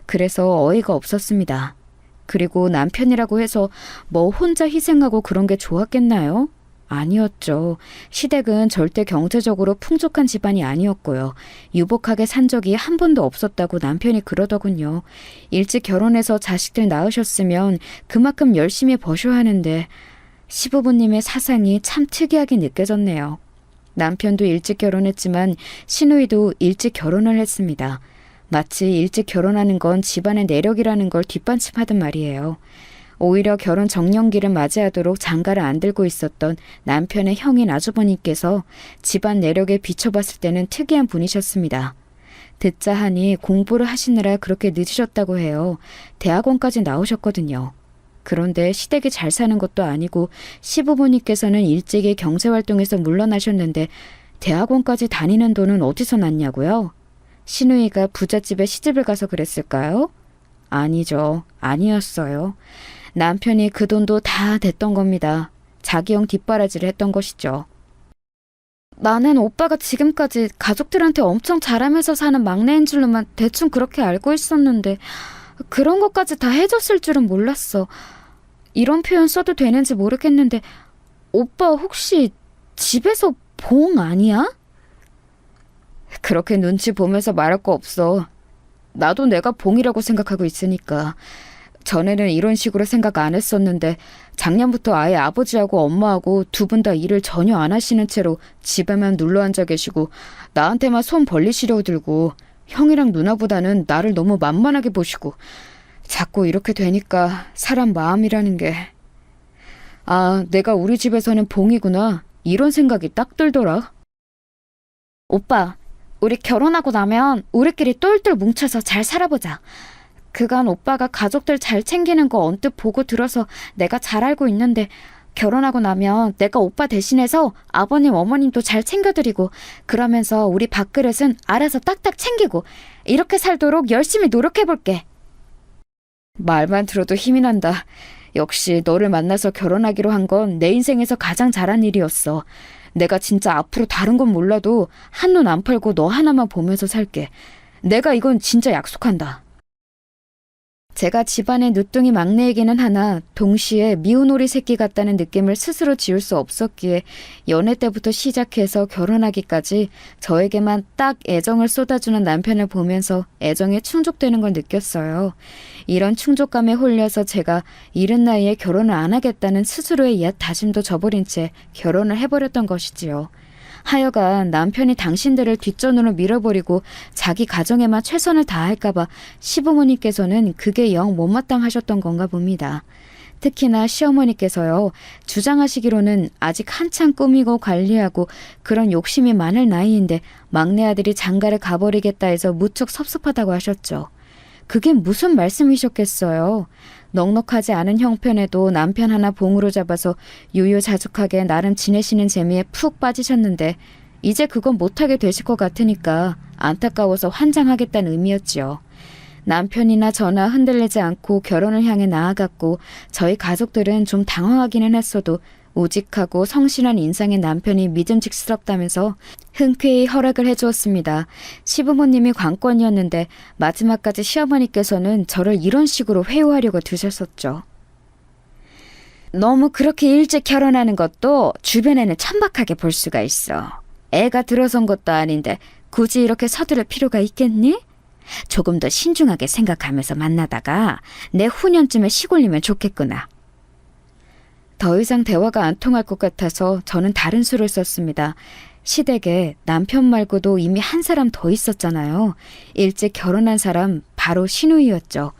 그래서 어이가 없었습니다. 그리고 남편이라고 해서 뭐 혼자 희생하고 그런 게 좋았겠나요? 아니었죠. 시댁은 절대 경제적으로 풍족한 집안이 아니었고요. 유복하게 산 적이 한 번도 없었다고 남편이 그러더군요. 일찍 결혼해서 자식들 낳으셨으면 그만큼 열심히 버셔야 하는데 시부모님의 사상이 참 특이하게 느껴졌네요. 남편도 일찍 결혼했지만 시누이도 일찍 결혼을 했습니다. 마치 일찍 결혼하는 건 집안의 내력이라는 걸 뒷받침하던 말이에요. 오히려 결혼 정년기를 맞이하도록 장가를 안 들고 있었던 남편의 형인 아주버님께서 집안 내력에 비춰봤을 때는 특이한 분이셨습니다. 듣자 하니 공부를 하시느라 그렇게 늦으셨다고 해요. 대학원까지 나오셨거든요. 그런데 시댁이 잘 사는 것도 아니고 시부모님께서는 일찍이 경제활동에서 물러나셨는데 대학원까지 다니는 돈은 어디서 났냐고요? 시누이가 부잣집에 시집을 가서 그랬을까요? 아니죠. 아니었어요. 남편이 그 돈도 다 댔던 겁니다. 자기용 뒷바라지를 했던 것이죠. 나는 오빠가 지금까지 가족들한테 엄청 잘하면서 사는 막내인 줄로만 대충 그렇게 알고 있었는데 그런 것까지 다 해줬을 줄은 몰랐어. 이런 표현 써도 되는지 모르겠는데 오빠 혹시 집에서 봉 아니야? 그렇게 눈치 보면서 말할 거 없어. 나도 내가 봉이라고 생각하고 있으니까. 전에는 이런 식으로 생각 안 했었는데 작년부터 아예 아버지하고 엄마하고 두 분 다 일을 전혀 안 하시는 채로 집에만 눌러 앉아 계시고 나한테만 손 벌리시려고 들고 형이랑 누나보다는 나를 너무 만만하게 보시고 자꾸 이렇게 되니까 사람 마음이라는 게 내가 우리 집에서는 봉이구나 이런 생각이 딱 들더라. 오빠, 우리 결혼하고 나면 우리끼리 똘똘 뭉쳐서 잘 살아보자. 그간 오빠가 가족들 잘 챙기는 거 언뜻 보고 들어서 내가 잘 알고 있는데 결혼하고 나면 내가 오빠 대신해서 아버님 어머님도 잘 챙겨드리고 그러면서 우리 밥그릇은 알아서 딱딱 챙기고 이렇게 살도록 열심히 노력해볼게. 말만 들어도 힘이 난다. 역시 너를 만나서 결혼하기로 한 건 내 인생에서 가장 잘한 일이었어. 내가 진짜 앞으로 다른 건 몰라도 한눈 안 팔고 너 하나만 보면서 살게. 내가 이건 진짜 약속한다. 제가 집안의 늦둥이 막내이기는 하나 동시에 미운 오리 새끼 같다는 느낌을 스스로 지울 수 없었기에 연애 때부터 시작해서 결혼하기까지 저에게만 딱 애정을 쏟아주는 남편을 보면서 애정에 충족되는 걸 느꼈어요. 이런 충족감에 홀려서 제가 이른 나이에 결혼을 안 하겠다는 스스로의 옛 다짐도 저버린 채 결혼을 해버렸던 것이지요. 하여간 남편이 당신들을 뒷전으로 밀어버리고 자기 가정에만 최선을 다할까봐 시부모님께서는 그게 영 못마땅하셨던 건가 봅니다. 특히나 시어머니께서요. 주장하시기로는 아직 한참 꾸미고 관리하고 그런 욕심이 많을 나이인데 막내 아들이 장가를 가버리겠다 해서 무척 섭섭하다고 하셨죠. 그게 무슨 말씀이셨겠어요. 넉넉하지 않은 형편에도 남편 하나 봉으로 잡아서 유유자숙하게 나름 지내시는 재미에 푹 빠지셨는데 이제 그건 못하게 되실 것 같으니까 안타까워서 환장하겠다는 의미였지요. 남편이나 저나 흔들리지 않고 결혼을 향해 나아갔고 저희 가족들은 좀 당황하기는 했어도 우직하고 성실한 인상의 남편이 믿음직스럽다면서 흔쾌히 허락을 해주었습니다. 시부모님이 관건이었는데 마지막까지 시어머니께서는 저를 이런 식으로 회유하려고 드셨었죠. 너무 그렇게 일찍 결혼하는 것도 주변에는 천박하게 볼 수가 있어. 애가 들어선 것도 아닌데 굳이 이렇게 서두를 필요가 있겠니? 조금 더 신중하게 생각하면서 만나다가 내 후년쯤에 시골리면 좋겠구나. 더 이상 대화가 안 통할 것 같아서 저는 다른 수를 썼습니다. 시댁에 남편 말고도 이미 한 사람 더 있었잖아요. 일찍 결혼한 사람 바로 시누이였죠.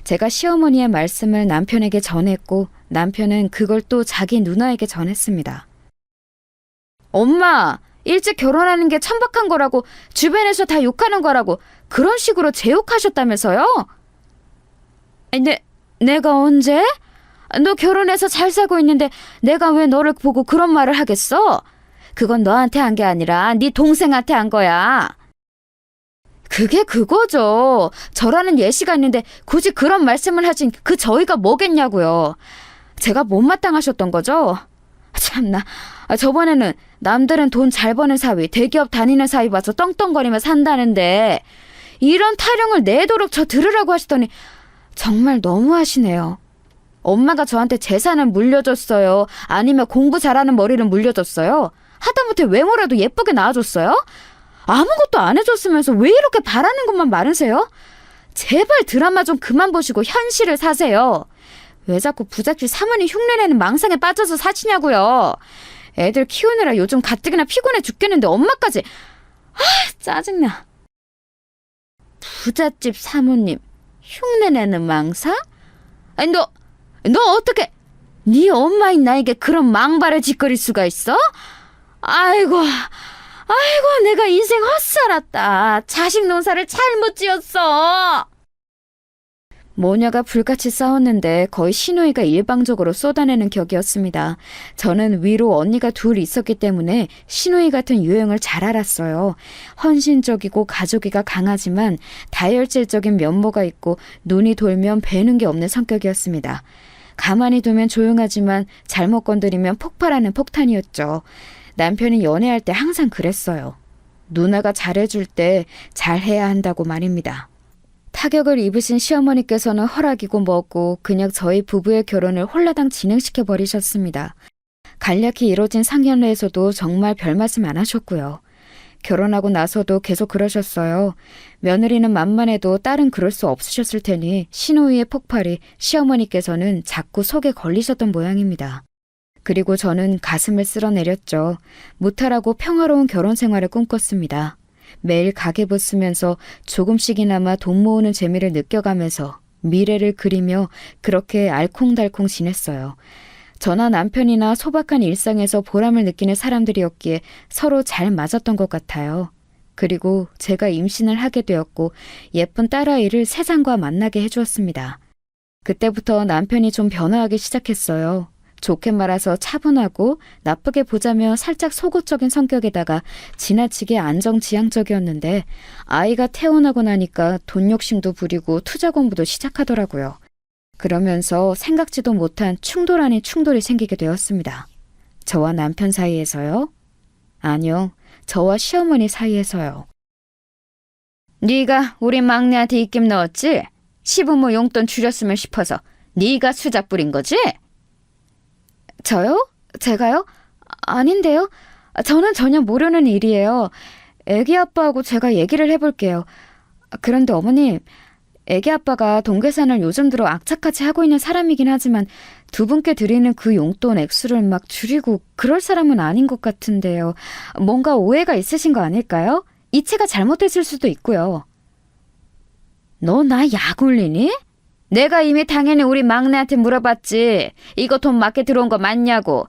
제가 시어머니의 말씀을 남편에게 전했고 남편은 그걸 또 자기 누나에게 전했습니다. 엄마! 일찍 결혼하는 게 천박한 거라고 주변에서 다 욕하는 거라고 그런 식으로 제욕하셨다면서요? 내가 언제? 너 결혼해서 잘 살고 있는데 내가 왜 너를 보고 그런 말을 하겠어? 그건 너한테 한 게 아니라 네 동생한테 한 거야. 그게 그거죠. 저라는 예시가 있는데 굳이 그런 말씀을 하신 그 저희가 뭐겠냐고요. 제가 못마땅하셨던 거죠? 참나. 저번에는 남들은 돈 잘 버는 사위, 대기업 다니는 사위 봐서 떵떵거리며 산다는데 이런 타령을 내도록 저 들으라고 하시더니 정말 너무하시네요. 엄마가 저한테 재산을 물려줬어요? 아니면 공부 잘하는 머리를 물려줬어요? 하다못해 외모라도 예쁘게 낳아줬어요? 아무것도 안 해줬으면서 왜 이렇게 바라는 것만 많으세요? 제발 드라마 좀 그만 보시고 현실을 사세요. 왜 자꾸 부잣집 사모님 흉내내는 망상에 빠져서 사시냐고요. 애들 키우느라 요즘 가뜩이나 피곤해 죽겠는데 엄마까지. 짜증나. 부잣집 사모님 흉내내는 망상? 아니 너 어떻게 네 엄마인 나에게 그런 망발을 짓거릴 수가 있어? 아이고 내가 인생 헛살았다. 자식 농사를 잘못 지었어. 모녀가 불같이 싸웠는데 거의 시누이가 일방적으로 쏟아내는 격이었습니다. 저는 위로 언니가 둘 있었기 때문에 시누이 같은 유형을 잘 알았어요. 헌신적이고 가족이가 강하지만 다혈질적인 면모가 있고 눈이 돌면 배는 게 없는 성격이었습니다. 가만히 두면 조용하지만 잘못 건드리면 폭발하는 폭탄이었죠. 남편이 연애할 때 항상 그랬어요. 누나가 잘해줄 때 잘해야 한다고 말입니다. 타격을 입으신 시어머니께서는 허락이고 뭐고 그냥 저희 부부의 결혼을 홀라당 진행시켜 버리셨습니다. 간략히 이뤄진 상견례에서도 정말 별 말씀 안 하셨고요. 결혼하고 나서도 계속 그러셨어요. 며느리는 만만해도 딸은 그럴 수 없으셨을 테니 시누이의 폭발이 시어머니께서는 자꾸 속에 걸리셨던 모양입니다. 그리고 저는 가슴을 쓸어내렸죠. 무탈하고 평화로운 결혼 생활을 꿈꿨습니다. 매일 가계부 쓰면서 조금씩이나마 돈 모으는 재미를 느껴가면서 미래를 그리며 그렇게 알콩달콩 지냈어요. 저나 남편이나 소박한 일상에서 보람을 느끼는 사람들이었기에 서로 잘 맞았던 것 같아요. 그리고 제가 임신을 하게 되었고 예쁜 딸아이를 세상과 만나게 해주었습니다. 그때부터 남편이 좀 변화하기 시작했어요. 좋게 말해서 차분하고 나쁘게 보자면 살짝 속옷적인 성격에다가 지나치게 안정지향적이었는데 아이가 태어나고 나니까 돈 욕심도 부리고 투자 공부도 시작하더라고요. 그러면서 생각지도 못한 충돌 아닌 충돌이 생기게 되었습니다. 저와 남편 사이에서요? 아니요, 저와 시어머니 사이에서요. 네가 우리 막내한테 입김 넣었지? 시부모 용돈 줄였으면 싶어서 네가 수작 부린 거지? 저요? 제가요? 아닌데요. 저는 전혀 모르는 일이에요. 애기 아빠하고 제가 얘기를 해볼게요. 그런데 어머님, 애기 아빠가 돈 계산을 요즘 들어 악착같이 하고 있는 사람이긴 하지만 두 분께 드리는 그 용돈 액수를 막 줄이고 그럴 사람은 아닌 것 같은데요. 뭔가 오해가 있으신 거 아닐까요? 이체가 잘못됐을 수도 있고요. 너 나 약 올리니? 내가 이미 당연히 우리 막내한테 물어봤지. 이거 돈 맞게 들어온 거 맞냐고.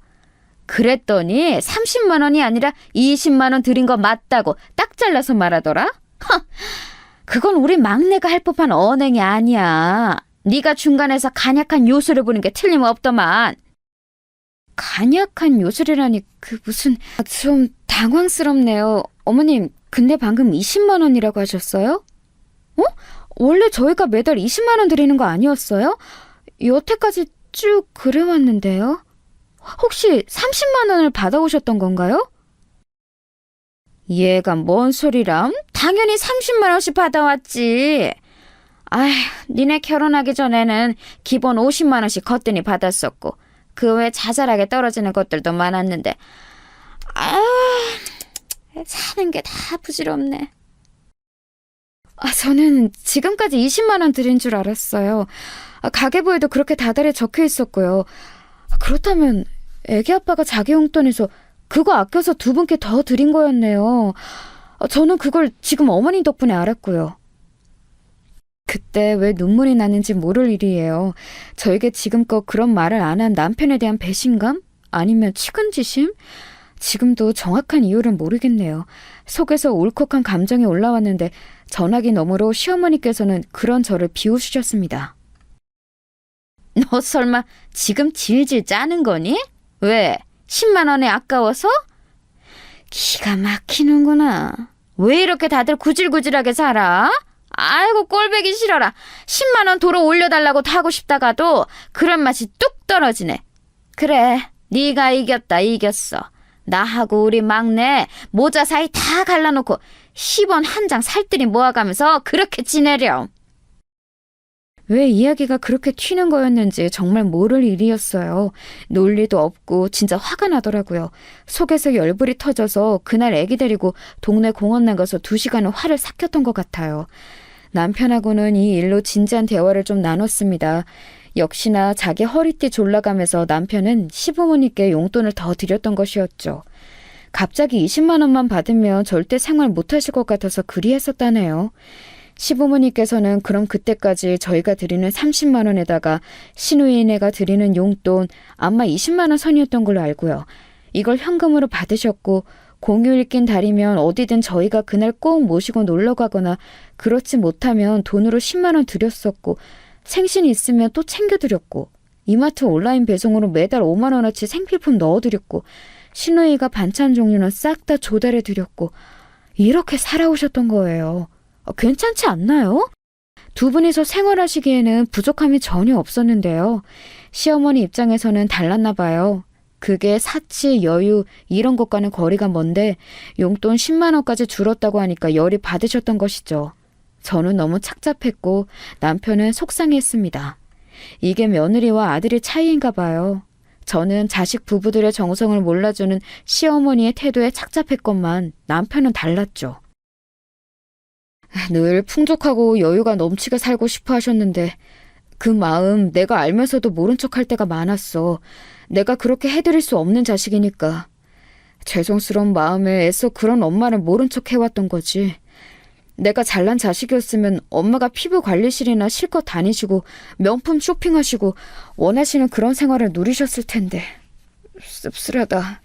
그랬더니 30만 원이 아니라 20만 원 드린 거 맞다고 딱 잘라서 말하더라. 그건 우리 막내가 할 법한 언행이 아니야. 네가 중간에서 간약한 요술을 부는 게 틀림없더만. 간약한 요술이라니 그 무슨... 좀 당황스럽네요. 어머님, 근데 방금 20만 원이라고 하셨어요? 어? 원래 저희가 매달 20만 원 드리는 거 아니었어요? 여태까지 쭉 그래왔는데요. 혹시 30만 원을 받아오셨던 건가요? 얘가 뭔 소리람? 당연히 30만 원씩 받아왔지. 아휴, 니네 결혼하기 전에는 기본 50만 원씩 거뜬히 받았었고 그 외 자잘하게 떨어지는 것들도 많았는데 사는 게 다 부질없네. 저는 지금까지 20만 원 드린 줄 알았어요. 가계부에도 그렇게 다달이 적혀 있었고요. 그렇다면 애기 아빠가 자기 용돈에서 그거 아껴서 두 분께 더 드린 거였네요. 저는 그걸 지금 어머니 덕분에 알았고요. 그때 왜 눈물이 나는지 모를 일이에요. 저에게 지금껏 그런 말을 안 한 남편에 대한 배신감? 아니면 측은지심? 지금도 정확한 이유를 모르겠네요. 속에서 울컥한 감정이 올라왔는데 전화기 너머로 시어머니께서는 그런 저를 비웃으셨습니다. 너 설마 지금 질질 짜는 거니? 왜? 10만 원에 아까워서? 기가 막히는구나. 왜 이렇게 다들 구질구질하게 살아? 아이고 꼴보기 싫어라. 10만 원 도로 올려달라고 하고 싶다가도 그런 맛이 뚝 떨어지네. 그래, 네가 이겼어. 나하고 우리 막내 모자 사이 다 갈라놓고 10원 한 장 살뜰히 모아가면서 그렇게 지내렴. 왜 이야기가 그렇게 튀는 거였는지 정말 모를 일이었어요. 논리도 없고 진짜 화가 나더라고요. 속에서 열불이 터져서 그날 애기 데리고 동네 공원 나가서 2시간은 화를 삭혔던 것 같아요. 남편하고는 이 일로 진지한 대화를 좀 나눴습니다. 역시나 자기 허리띠 졸라가면서 남편은 시부모님께 용돈을 더 드렸던 것이었죠. 갑자기 20만 원만 받으면 절대 생활 못하실 것 같아서 그리했었다네요. 시부모님께서는 그럼 그때까지 저희가 드리는 30만 원에다가 시누이네가 드리는 용돈 아마 20만 원 선이었던 걸로 알고요. 이걸 현금으로 받으셨고 공휴일 낀 달이면 어디든 저희가 그날 꼭 모시고 놀러 가거나 그렇지 못하면 돈으로 10만 원 드렸었고 생신이 있으면 또 챙겨드렸고 이마트 온라인 배송으로 매달 5만 원어치 생필품 넣어드렸고 시누이가 반찬 종류는 싹 다 조달해드렸고 이렇게 살아오셨던 거예요. 괜찮지 않나요? 두 분이서 생활하시기에는 부족함이 전혀 없었는데요. 시어머니 입장에서는 달랐나 봐요. 그게 사치, 여유 이런 것과는 거리가 먼데 용돈 10만 원까지 줄었다고 하니까 열이 받으셨던 것이죠. 저는 너무 착잡했고 남편은 속상했습니다. 이게 며느리와 아들의 차이인가 봐요. 저는 자식 부부들의 정성을 몰라주는 시어머니의 태도에 착잡했건만 남편은 달랐죠. 늘 풍족하고 여유가 넘치게 살고 싶어 하셨는데 그 마음 내가 알면서도 모른 척할 때가 많았어. 내가 그렇게 해드릴 수 없는 자식이니까. 죄송스러운 마음에 애써 그런 엄마를 모른 척 해왔던 거지. 내가 잘난 자식이었으면 엄마가 피부 관리실이나 실컷 다니시고 명품 쇼핑하시고 원하시는 그런 생활을 누리셨을 텐데. 씁쓸하다.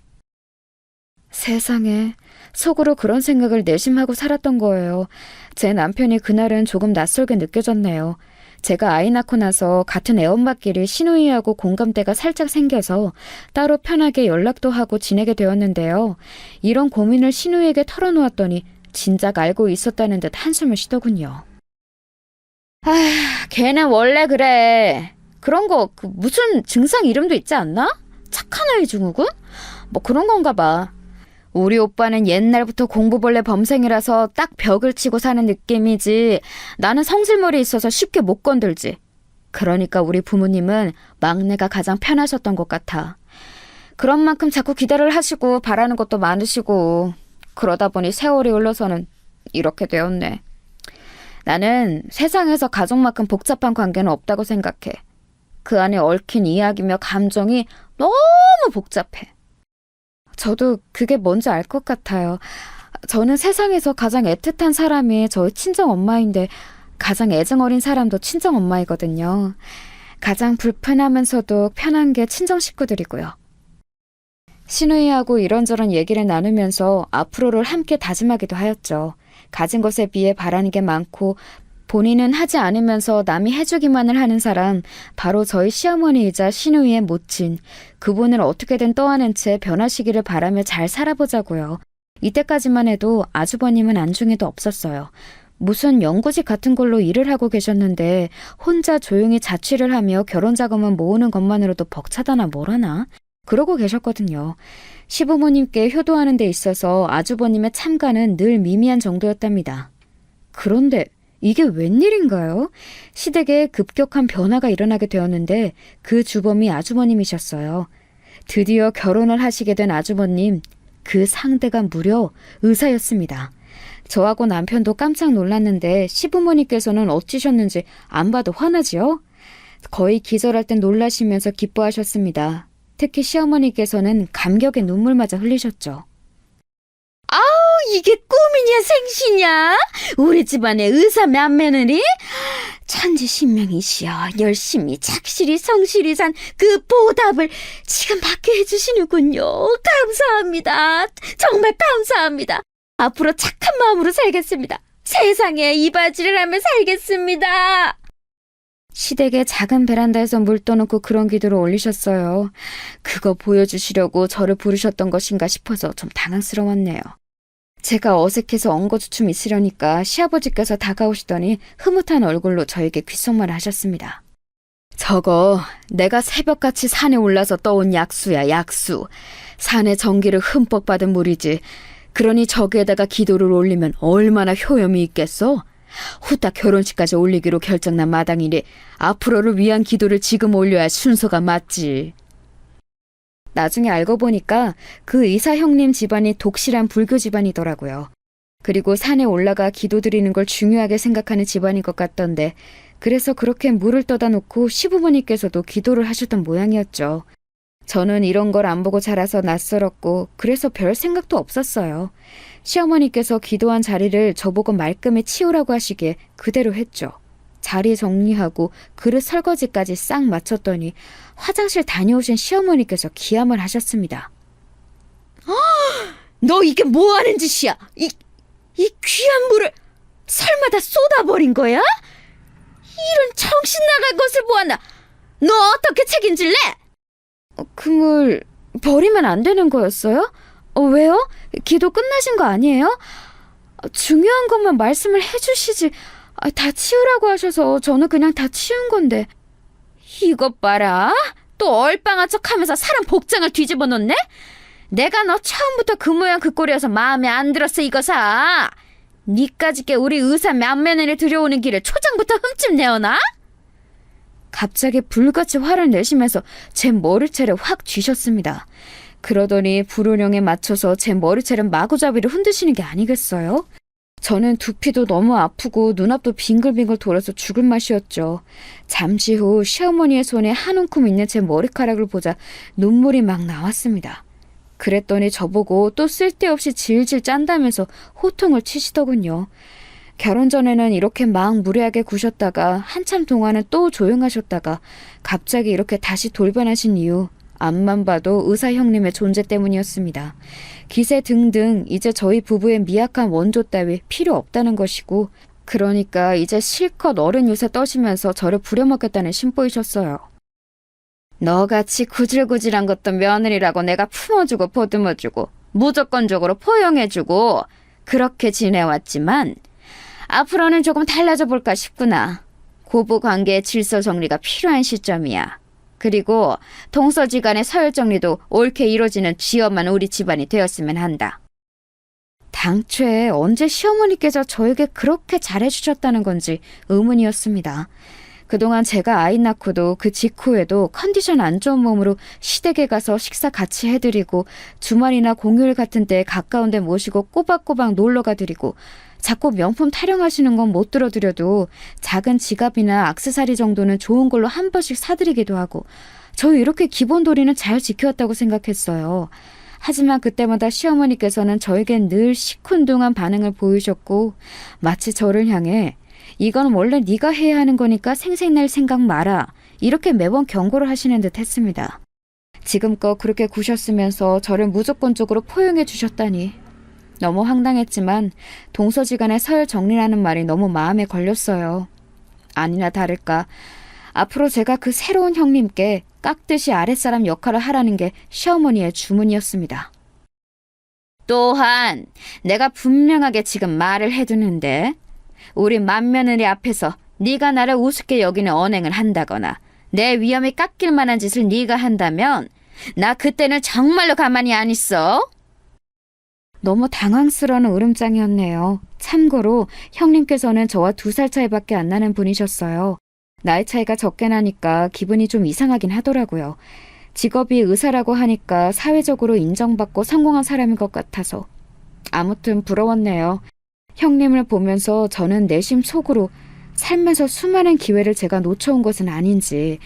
세상에, 속으로 그런 생각을 내심하고 살았던 거예요. 제 남편이 그날은 조금 낯설게 느껴졌네요. 제가 아이 낳고 나서 같은 애엄마끼리 시누이하고 공감대가 살짝 생겨서 따로 편하게 연락도 하고 지내게 되었는데요. 이런 고민을 시누이에게 털어놓았더니 진작 알고 있었다는 듯 한숨을 쉬더군요. 걔는 원래 그래. 그런 거 무슨 증상 이름도 있지 않나? 착한 아이 증후군? 뭐 그런 건가 봐. 우리 오빠는 옛날부터 공부벌레 범생이라서 딱 벽을 치고 사는 느낌이지 나는 성질머리 있어서 쉽게 못 건들지. 그러니까 우리 부모님은 막내가 가장 편하셨던 것 같아. 그런 만큼 자꾸 기대를 하시고 바라는 것도 많으시고 그러다 보니 세월이 흘러서는 이렇게 되었네. 나는 세상에서 가족만큼 복잡한 관계는 없다고 생각해. 그 안에 얽힌 이야기며 감정이 너무 복잡해. 저도 그게 뭔지 알 것 같아요. 저는 세상에서 가장 애틋한 사람이 저희 친정엄마인데 가장 애정어린 사람도 친정엄마이거든요. 가장 불편하면서도 편한 게 친정 식구들이고요. 시누이하고 이런저런 얘기를 나누면서 앞으로를 함께 다짐하기도 하였죠. 가진 것에 비해 바라는 게 많고 본인은 하지 않으면서 남이 해주기만을 하는 사람, 바로 저희 시어머니이자 시누이의 모친, 그분을 어떻게든 떠안은 채 변하시기를 바라며 잘 살아보자고요. 이때까지만 해도 아주버님은 안중에도 없었어요. 무슨 연구직 같은 걸로 일을 하고 계셨는데 혼자 조용히 자취를 하며 결혼 자금을 모으는 것만으로도 벅차다나 뭐라나? 그러고 계셨거든요. 시부모님께 효도하는 데 있어서 아주버님의 참가는 늘 미미한 정도였답니다. 그런데 이게 웬일인가요? 시댁에 급격한 변화가 일어나게 되었는데 그 주범이 아주버님이셨어요. 드디어 결혼을 하시게 된 아주버님, 그 상대가 무려 의사였습니다. 저하고 남편도 깜짝 놀랐는데 시부모님께서는 어찌셨는지 안 봐도 화나지요? 거의 기절할 땐 놀라시면서 기뻐하셨습니다. 특히 시어머니께서는 감격에 눈물마저 흘리셨죠. 이게 꿈이냐 생시냐? 우리 집안의 의사 맏며느리? 천지신명이시여 열심히 착실히 성실히 산 그 보답을 지금 받게 해주시는군요. 감사합니다. 정말 감사합니다. 앞으로 착한 마음으로 살겠습니다. 세상에 이바지를 하며 살겠습니다. 시댁의 작은 베란다에서 물 떠놓고 그런 기도를 올리셨어요. 그거 보여주시려고 저를 부르셨던 것인가 싶어서 좀 당황스러웠네요. 제가 어색해서 엉거주춤 있으려니까 시아버지께서 다가오시더니 흐뭇한 얼굴로 저에게 귓속말을 하셨습니다. 저거 내가 새벽같이 산에 올라서 떠온 약수야, 약수. 산의 전기를 흠뻑 받은 물이지. 그러니 저기에다가 기도를 올리면 얼마나 효염이 있겠어? 후딱 결혼식까지 올리기로 결정난 마당이니 앞으로를 위한 기도를 지금 올려야 순서가 맞지. 나중에 알고 보니까 그 의사 형님 집안이 독실한 불교 집안이더라고요. 그리고 산에 올라가 기도드리는 걸 중요하게 생각하는 집안인 것 같던데, 그래서 그렇게 물을 떠다 놓고 시부모님께서도 기도를 하셨던 모양이었죠. 저는 이런 걸 안 보고 자라서 낯설었고 그래서 별 생각도 없었어요. 시어머니께서 기도한 자리를 저보고 말끔히 치우라고 하시기에 그대로 했죠. 자리 정리하고 그릇 설거지까지 싹 마쳤더니 화장실 다녀오신 시어머니께서 기함을 하셨습니다. 너 이게 뭐 하는 짓이야? 이 귀한 물을 설마 다 쏟아버린 거야? 이런 정신 나갈 것을 보았나? 너 어떻게 책임질래? 그 물 버리면 안 되는 거였어요? 왜요? 기도 끝나신 거 아니에요? 중요한 것만 말씀을 해주시지. 다 치우라고 하셔서 저는 그냥 다 치운 건데. 이것 봐라. 또 얼빵한 척하면서 사람 복장을 뒤집어 놓네? 내가 너 처음부터 그 모양 그 꼴이어서 마음에 안 들었어 이거사. 니까짓게 우리 의사 맏며느리 들여오는 길에 초장부터 흠집 내어놔? 갑자기 불같이 화를 내시면서 제 머리채를 확 쥐셨습니다. 그러더니 불호령에 맞춰서 제 머리채를 마구잡이로 흔드시는 게 아니겠어요? 저는 두피도 너무 아프고 눈앞도 빙글빙글 돌아서 죽을 맛이었죠. 잠시 후 시어머니의 손에 한 움큼 있는 제 머리카락을 보자 눈물이 막 나왔습니다. 그랬더니 저보고 또 쓸데없이 질질 짠다면서 호통을 치시더군요. 결혼 전에는 이렇게 막 무례하게 구셨다가 한참 동안은 또 조용하셨다가 갑자기 이렇게 다시 돌변하신 이유, 앞만 봐도 의사 형님의 존재 때문이었습니다. 기세 등등 이제 저희 부부의 미약한 원조 따위 필요 없다는 것이고, 그러니까 이제 실컷 어른 유세 떠시면서 저를 부려먹겠다는 심보이셨어요. 너같이 구질구질한 것도 며느리라고 내가 품어주고 보듬어주고 무조건적으로 포용해주고 그렇게 지내왔지만 앞으로는 조금 달라져 볼까 싶구나. 고부관계의 질서 정리가 필요한 시점이야. 그리고 동서지간의 서열 정리도 옳게 이루어지는 쥐엄한 우리 집안이 되었으면 한다. 당초에 언제 시어머니께서 저에게 그렇게 잘해주셨다는 건지 의문이었습니다. 그동안 제가 아이 낳고도 그 직후에도 컨디션 안 좋은 몸으로 시댁에 가서 식사 같이 해드리고 주말이나 공휴일 같은 때 가까운 데 모시고 꼬박꼬박 놀러가 드리고 자꾸 명품 타령하시는 건 못 들어드려도 작은 지갑이나 액세서리 정도는 좋은 걸로 한 번씩 사드리기도 하고 저 이렇게 기본 도리는 잘 지켜왔다고 생각했어요. 하지만 그때마다 시어머니께서는 저에겐 늘 시큰둥한 반응을 보이셨고 마치 저를 향해 이건 원래 네가 해야 하는 거니까 생색낼 생각 마라 이렇게 매번 경고를 하시는 듯 했습니다. 지금껏 그렇게 구셨으면서 저를 무조건적으로 포용해 주셨다니 너무 황당했지만 동서지간의 서열 정리라는 말이 너무 마음에 걸렸어요. 아니나 다를까 앞으로 제가 그 새로운 형님께 깍듯이 아랫사람 역할을 하라는 게 시어머니의 주문이었습니다. 또한 내가 분명하게 지금 말을 해두는데 우리 맏며느리 앞에서 네가 나를 우습게 여기는 언행을 한다거나 내 위험이 깎일 만한 짓을 네가 한다면 나 그때는 정말로 가만히 안 있어. 너무 당황스러운 울음장이었네요. 참고로 형님께서는 저와 2살 차이밖에 안 나는 분이셨어요. 나이 차이가 적게 나니까 기분이 좀 이상하긴 하더라고요. 직업이 의사라고 하니까 사회적으로 인정받고 성공한 사람인 것 같아서. 아무튼 부러웠네요. 형님을 보면서 저는 내심 속으로 살면서 수많은 기회를 제가 놓쳐온 것은 아닌지,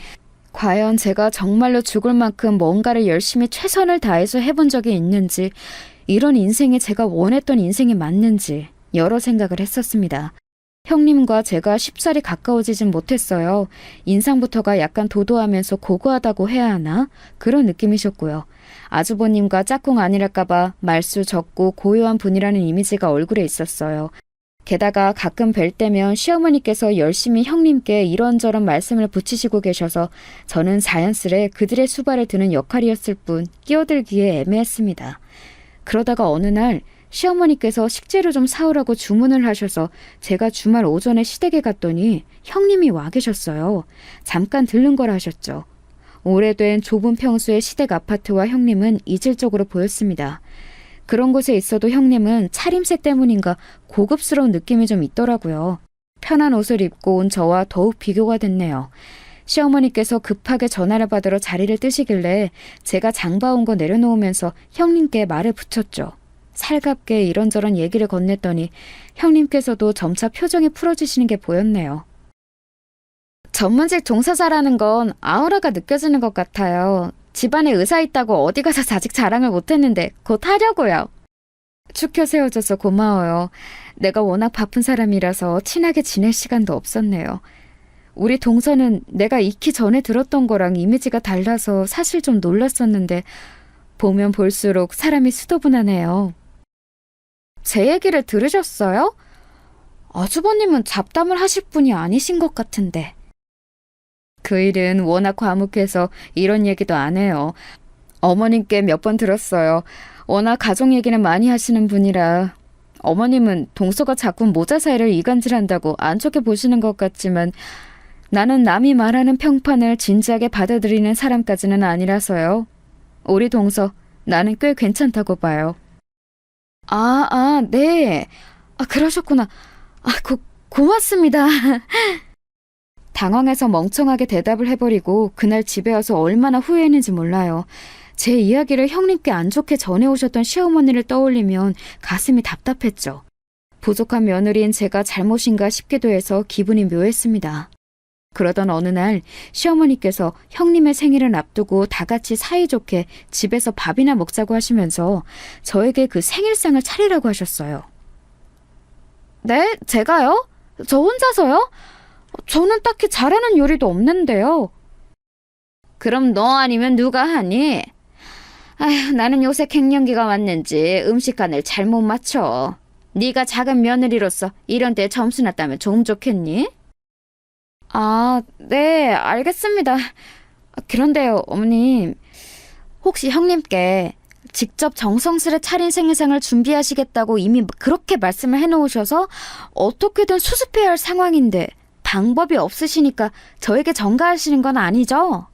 과연 제가 정말로 죽을 만큼 뭔가를 열심히 최선을 다해서 해본 적이 있는지, 이런 인생이 제가 원했던 인생이 맞는지 여러 생각을 했었습니다. 형님과 제가 쉽사리 가까워지진 못했어요. 인상부터가 약간 도도하면서 고고하다고 해야 하나? 그런 느낌이셨고요. 아주버님과 짝꿍 아니랄까봐 말수 적고 고요한 분이라는 이미지가 얼굴에 있었어요. 게다가 가끔 뵐 때면 시어머니께서 열심히 형님께 이런저런 말씀을 붙이시고 계셔서 저는 자연스레 그들의 수발을 드는 역할이었을 뿐 끼어들기에 애매했습니다. 그러다가 어느 날 시어머니께서 식재료 좀 사오라고 주문을 하셔서 제가 주말 오전에 시댁에 갔더니 형님이 와 계셨어요. 잠깐 들른 거라 하셨죠. 오래된 좁은 평수의 시댁 아파트와 형님은 이질적으로 보였습니다. 그런 곳에 있어도 형님은 차림새 때문인가 고급스러운 느낌이 좀 있더라고요. 편한 옷을 입고 온 저와 더욱 비교가 됐네요. 시어머니께서 급하게 전화를 받으러 자리를 뜨시길래 제가 장 봐온 거 내려놓으면서 형님께 말을 붙였죠. 살갑게 이런저런 얘기를 건넸더니 형님께서도 점차 표정이 풀어지시는 게 보였네요. 전문직 종사자라는 건 아우라가 느껴지는 것 같아요. 집안에 의사 있다고 어디 가서 자직 자랑을 못했는데 곧 하려고요. 축혀 세워줘서 고마워요. 내가 워낙 바쁜 사람이라서 친하게 지낼 시간도 없었네요. 우리 동서는 내가 익히 전에 들었던 거랑 이미지가 달라서 사실 좀 놀랐었는데 보면 볼수록 사람이 수더분하네요. 제 얘기를 들으셨어요? 아주버님은 잡담을 하실 분이 아니신 것 같은데. 그 일은 워낙 과묵해서 이런 얘기도 안 해요. 어머님께 몇 번 들었어요. 워낙 가족 얘기는 많이 하시는 분이라. 어머님은 동서가 자꾸 모자 사이를 이간질한다고 안 좋게 보시는 것 같지만 나는 남이 말하는 평판을 진지하게 받아들이는 사람까지는 아니라서요. 우리 동서, 나는 꽤 괜찮다고 봐요. 네. 그러셨구나. 고맙습니다. 당황해서 멍청하게 대답을 해버리고 그날 집에 와서 얼마나 후회했는지 몰라요. 제 이야기를 형님께 안 좋게 전해오셨던 시어머니를 떠올리면 가슴이 답답했죠. 부족한 며느리인 제가 잘못인가 싶기도 해서 기분이 묘했습니다. 그러던 어느 날 시어머니께서 형님의 생일을 앞두고 다 같이 사이좋게 집에서 밥이나 먹자고 하시면서 저에게 그 생일상을 차리라고 하셨어요. 네? 제가요? 저 혼자서요? 저는 딱히 잘하는 요리도 없는데요. 그럼 너 아니면 누가 하니? 아휴, 나는 요새 갱년기가 왔는지 음식간을 잘못 맞춰. 네가 작은 며느리로서 이런 데 점수나 따면 좀 좋겠니? 네, 알겠습니다. 그런데요, 어머님. 혹시 형님께 직접 정성스레 차린 생일상을 준비하시겠다고 이미 그렇게 말씀을 해놓으셔서 어떻게든 수습해야 할 상황인데 방법이 없으시니까 저에게 전가하시는 건 아니죠?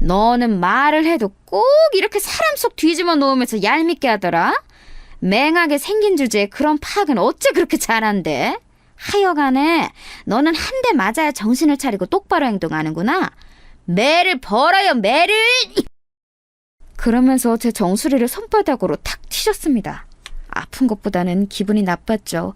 너는 말을 해도 꼭 이렇게 사람 속 뒤집어 놓으면서 얄밉게 하더라? 맹하게 생긴 주제에 그런 파악은 어째 그렇게 잘한대? 하여간에 너는 한 대 맞아야 정신을 차리고 똑바로 행동하는구나. 매를 벌어요, 매를! 그러면서 제 정수리를 손바닥으로 탁 튀셨습니다. 아픈 것보다는 기분이 나빴죠.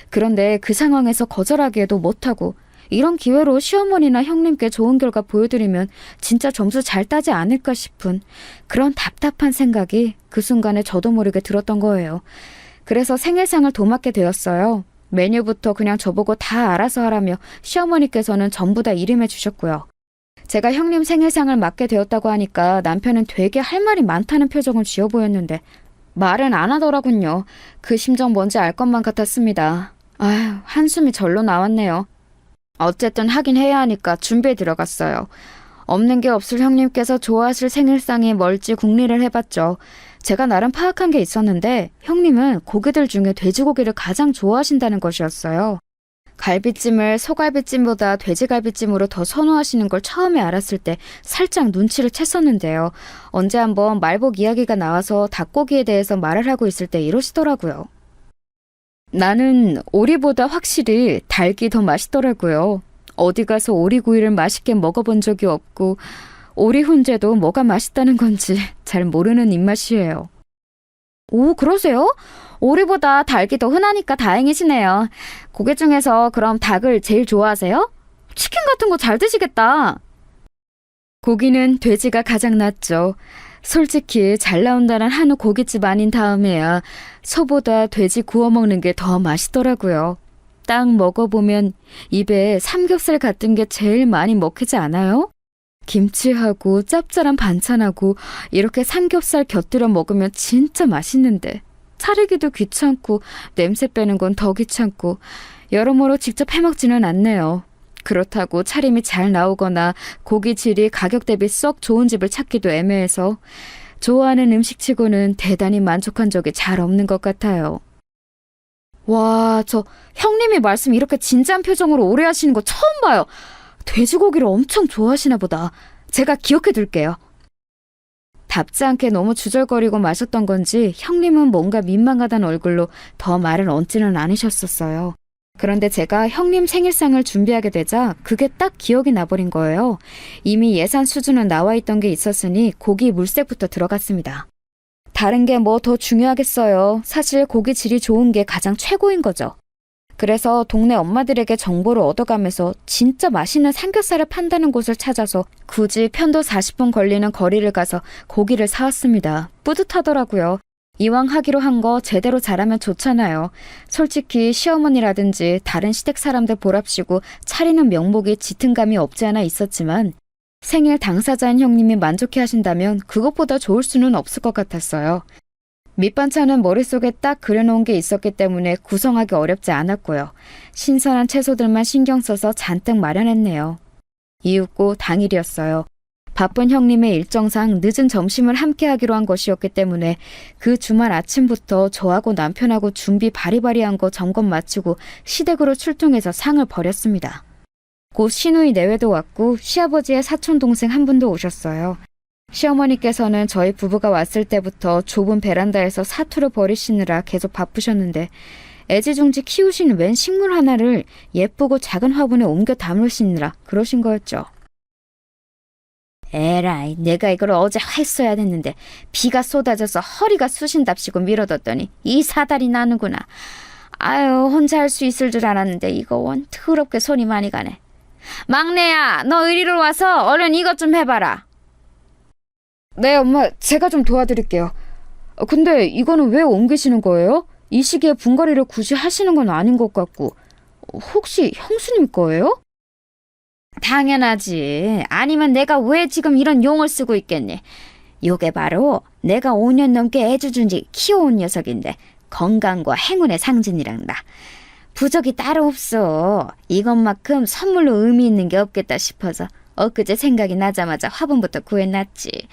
그런데 그 상황에서 거절하기에도 못하고 이런 기회로 시어머니나 형님께 좋은 결과 보여드리면 진짜 점수 잘 따지 않을까 싶은 그런 답답한 생각이 그 순간에 저도 모르게 들었던 거예요. 그래서 생일상을 도맡게 되었어요. 메뉴부터 그냥 저보고 다 알아서 하라며 시어머니께서는 전부 다 이름해 주셨고요. 제가 형님 생일상을 맡게 되었다고 하니까 남편은 되게 할 말이 많다는 표정을 지어 보였는데 말은 안 하더라군요. 그 심정 뭔지 알 것만 같았습니다. 아휴, 한숨이 절로 나왔네요. 어쨌든 하긴 해야 하니까 준비에 들어갔어요. 없는 게 없을 형님께서 좋아하실 생일상이 뭘지 궁리를 해봤죠. 제가 나름 파악한 게 있었는데 형님은 고기들 중에 돼지고기를 가장 좋아하신다는 것이었어요. 갈비찜을 소갈비찜보다 돼지갈비찜으로 더 선호하시는 걸 처음에 알았을 때 살짝 눈치를 챘었는데요. 언제 한번 말복 이야기가 나와서 닭고기에 대해서 말을 하고 있을 때 이러시더라고요. 나는 오리보다 확실히 닭이 더 맛있더라고요. 어디 가서 오리구이를 맛있게 먹어본 적이 없고 오리 훈제도 뭐가 맛있다는 건지 잘 모르는 입맛이에요. 오, 그러세요? 오리보다 닭이 더 흔하니까 다행이시네요. 고기 중에서 그럼 닭을 제일 좋아하세요? 치킨 같은 거 잘 드시겠다. 고기는 돼지가 가장 낫죠. 솔직히 잘 나온다는 한우 고깃집 아닌 다음에야 소보다 돼지 구워 먹는 게 더 맛있더라고요. 딱 먹어보면 입에 삼겹살 같은 게 제일 많이 먹히지 않아요? 김치하고 짭짤한 반찬하고 이렇게 삼겹살 곁들여 먹으면 진짜 맛있는데 차리기도 귀찮고 냄새 빼는 건 더 귀찮고 여러모로 직접 해먹지는 않네요. 그렇다고 차림이 잘 나오거나 고기 질이 가격 대비 썩 좋은 집을 찾기도 애매해서 좋아하는 음식치고는 대단히 만족한 적이 잘 없는 것 같아요. 와, 저 형님이 말씀 이렇게 진지한 표정으로 오래 하시는 거 처음 봐요. 돼지고기를 엄청 좋아하시나 보다. 제가 기억해 둘게요. 답지 않게 너무 주절거리고 마셨던 건지 형님은 뭔가 민망하다는 얼굴로 더 말을 얹지는 않으셨었어요. 그런데 제가 형님 생일상을 준비하게 되자 그게 딱 기억이 나버린 거예요. 이미 예산 수준은 나와 있던 게 있었으니 고기 물색부터 들어갔습니다. 다른 게 뭐 더 중요하겠어요. 사실 고기 질이 좋은 게 가장 최고인 거죠. 그래서 동네 엄마들에게 정보를 얻어가면서 진짜 맛있는 삼겹살을 판다는 곳을 찾아서 굳이 편도 40분 걸리는 거리를 가서 고기를 사왔습니다. 뿌듯하더라고요. 이왕 하기로 한 거 제대로 잘하면 좋잖아요. 솔직히 시어머니라든지 다른 시댁 사람들 보랍시고 차리는 명목이 짙은 감이 없지 않아 있었지만 생일 당사자인 형님이 만족해 하신다면 그것보다 좋을 수는 없을 것 같았어요. 밑반찬은 머릿속에 딱 그려놓은 게 있었기 때문에 구성하기 어렵지 않았고요. 신선한 채소들만 신경 써서 잔뜩 마련했네요. 이윽고 당일이었어요. 바쁜 형님의 일정상 늦은 점심을 함께 하기로 한 것이었기 때문에 그 주말 아침부터 저하고 남편하고 준비 바리바리한 거 점검 마치고 시댁으로 출동해서 상을 벌였습니다. 곧 시누이 내외도 왔고 시아버지의 사촌동생 한 분도 오셨어요. 시어머니께서는 저희 부부가 왔을 때부터 좁은 베란다에서 사투를 벌이시느라 계속 바쁘셨는데 애지중지 키우신 웬 식물 하나를 예쁘고 작은 화분에 옮겨 담으시느라 그러신 거였죠. 에라이, 내가 이걸 어제 했어야 됐는데 비가 쏟아져서 허리가 쑤신답시고 미뤄뒀더니 이 사달이 나는구나. 아유, 혼자 할 수 있을 줄 알았는데 이거 원 더럽게 손이 많이 가네. 막내야, 너 이리로 와서 얼른 이것 좀 해봐라. 네, 엄마, 제가 좀 도와드릴게요. 근데 이거는 왜 옮기시는 거예요? 이 시기에 분갈이를 굳이 하시는 건 아닌 것 같고. 혹시 형수님 거예요? 당연하지. 아니면 내가 왜 지금 이런 용을 쓰고 있겠니? 요게 바로 내가 5년 넘게 애주준지 키워온 녀석인데 건강과 행운의 상징이란다. 부적이 따로 없어. 이것만큼 선물로 의미 있는 게 없겠다 싶어서 엊그제 생각이 나자마자 화분부터 구해놨지.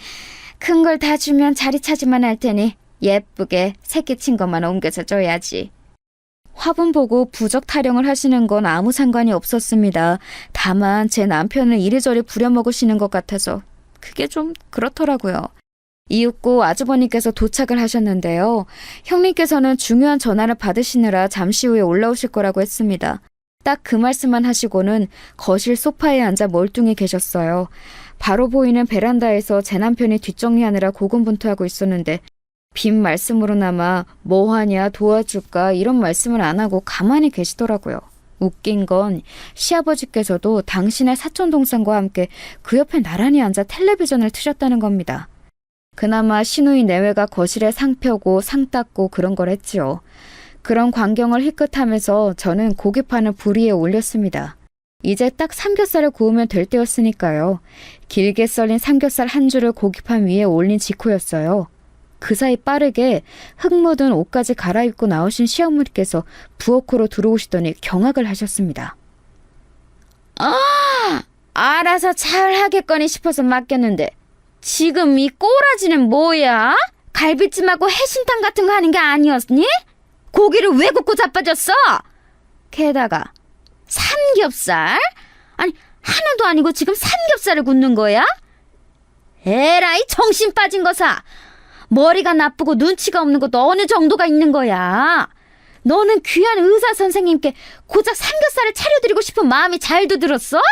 큰 걸 다 주면 자리 차지만 할 테니 예쁘게 새끼 친 것만 옮겨서 줘야지. 화분 보고 부적 타령을 하시는 건 아무 상관이 없었습니다. 다만 제 남편을 이리저리 부려먹으시는 것 같아서 그게 좀 그렇더라고요. 이윽고 아주버님께서 도착을 하셨는데요. 형님께서는 중요한 전화를 받으시느라 잠시 후에 올라오실 거라고 했습니다. 딱 그 말씀만 하시고는 거실 소파에 앉아 멀뚱히 계셨어요. 바로 보이는 베란다에서 제 남편이 뒷정리하느라 고군분투하고 있었는데 빈 말씀으로나마 뭐하냐 도와줄까 이런 말씀을 안 하고 가만히 계시더라고요. 웃긴 건 시아버지께서도 당신의 사촌동생과 함께 그 옆에 나란히 앉아 텔레비전을 트셨다는 겁니다. 그나마 시누이 내외가 거실에 상 펴고 상 닦고 그런 걸 했지요. 그런 광경을 희끗하면서 저는 고기판을 불 위에 올렸습니다. 이제 딱 삼겹살을 구우면 될 때였으니까요. 길게 썰린 삼겹살 한 줄을 고기판 위에 올린 직후였어요. 그 사이 빠르게 흙 묻은 옷까지 갈아입고 나오신 시어머니께서 부엌으로 들어오시더니 경악을 하셨습니다. 알아서 잘 하겠거니 싶어서 맡겼는데 지금 이 꼬라지는 뭐야? 갈비찜하고 해신탕 같은 거 하는 게 아니었니? 고기를 왜 굽고 자빠졌어? 게다가 삼겹살? 아니 하나도 아니고 지금 삼겹살을 굽는 거야? 에라이 정신 빠진 거사. 머리가 나쁘고 눈치가 없는 것도 어느 정도가 있는 거야. 너는 귀한 의사 선생님께 고작 삼겹살을 차려드리고 싶은 마음이 잘도 들었어?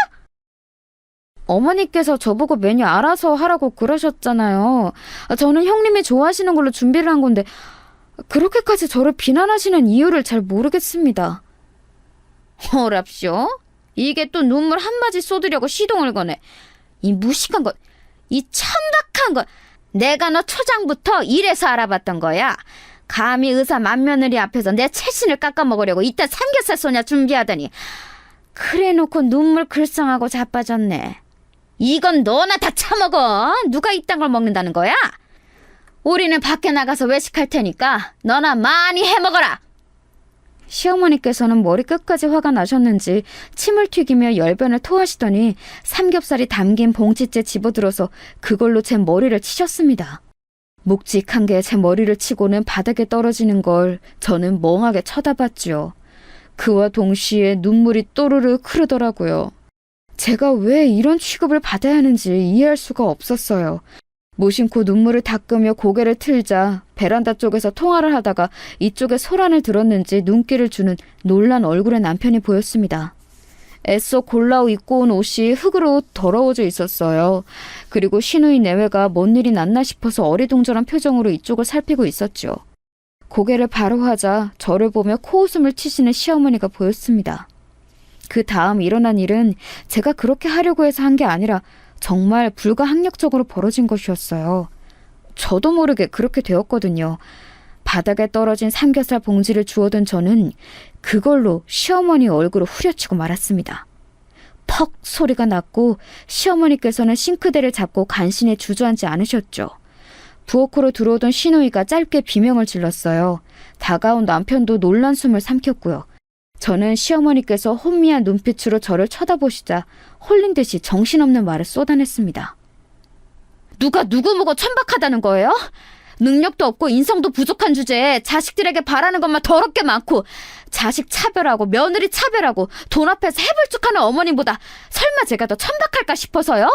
어머니께서 저보고 메뉴 알아서 하라고 그러셨잖아요. 저는 형님이 좋아하시는 걸로 준비를 한 건데 그렇게까지 저를 비난하시는 이유를 잘 모르겠습니다. 어랍쇼? 이게 또 눈물 한마디 쏟으려고 시동을 거네. 이 무식한 것, 이 천박한 것. 내가 너 초장부터 이래서 알아봤던 거야. 감히 의사 맏며느리 앞에서 내 채신을 깎아먹으려고 이딴 삼겹살 소냐 준비하더니 그래놓고 눈물 글썽하고 자빠졌네. 이건 너나 다 처먹어. 누가 이딴 걸 먹는다는 거야? 우리는 밖에 나가서 외식할 테니까 너나 많이 해먹어라. 시어머니께서는 머리 끝까지 화가 나셨는지 침을 튀기며 열변을 토하시더니 삼겹살이 담긴 봉지째 집어들어서 그걸로 제 머리를 치셨습니다. 묵직한 게 제 머리를 치고는 바닥에 떨어지는 걸 저는 멍하게 쳐다봤죠. 그와 동시에 눈물이 또르르 흐르더라고요. 제가 왜 이런 취급을 받아야 하는지 이해할 수가 없었어요. 무심코 눈물을 닦으며 고개를 틀자 베란다 쪽에서 통화를 하다가 이쪽에 소란을 들었는지 눈길을 주는 놀란 얼굴의 남편이 보였습니다. 애써 골라 입고 온 옷이 흙으로 더러워져 있었어요. 그리고 시누이 내외가 뭔 일이 났나 싶어서 어리둥절한 표정으로 이쪽을 살피고 있었죠. 고개를 바로 하자 저를 보며 코웃음을 치시는 시어머니가 보였습니다. 그 다음 일어난 일은 제가 그렇게 하려고 해서 한 게 아니라 정말 불가항력적으로 벌어진 것이었어요. 저도 모르게 그렇게 되었거든요. 바닥에 떨어진 삼겹살 봉지를 주워든 저는 그걸로 시어머니 얼굴을 후려치고 말았습니다. 퍽 소리가 났고 시어머니께서는 싱크대를 잡고 간신히 주저앉지 않으셨죠. 부엌으로 들어오던 시누이가 짧게 비명을 질렀어요. 다가온 남편도 놀란 숨을 삼켰고요. 저는 시어머니께서 혼미한 눈빛으로 저를 쳐다보시자 홀린 듯이 정신없는 말을 쏟아냈습니다. 누가 누구 보고 천박하다는 거예요? 능력도 없고 인성도 부족한 주제에 자식들에게 바라는 것만 더럽게 많고 자식 차별하고 며느리 차별하고 돈 앞에서 해불쭉하는 어머님보다 설마 제가 더 천박할까 싶어서요?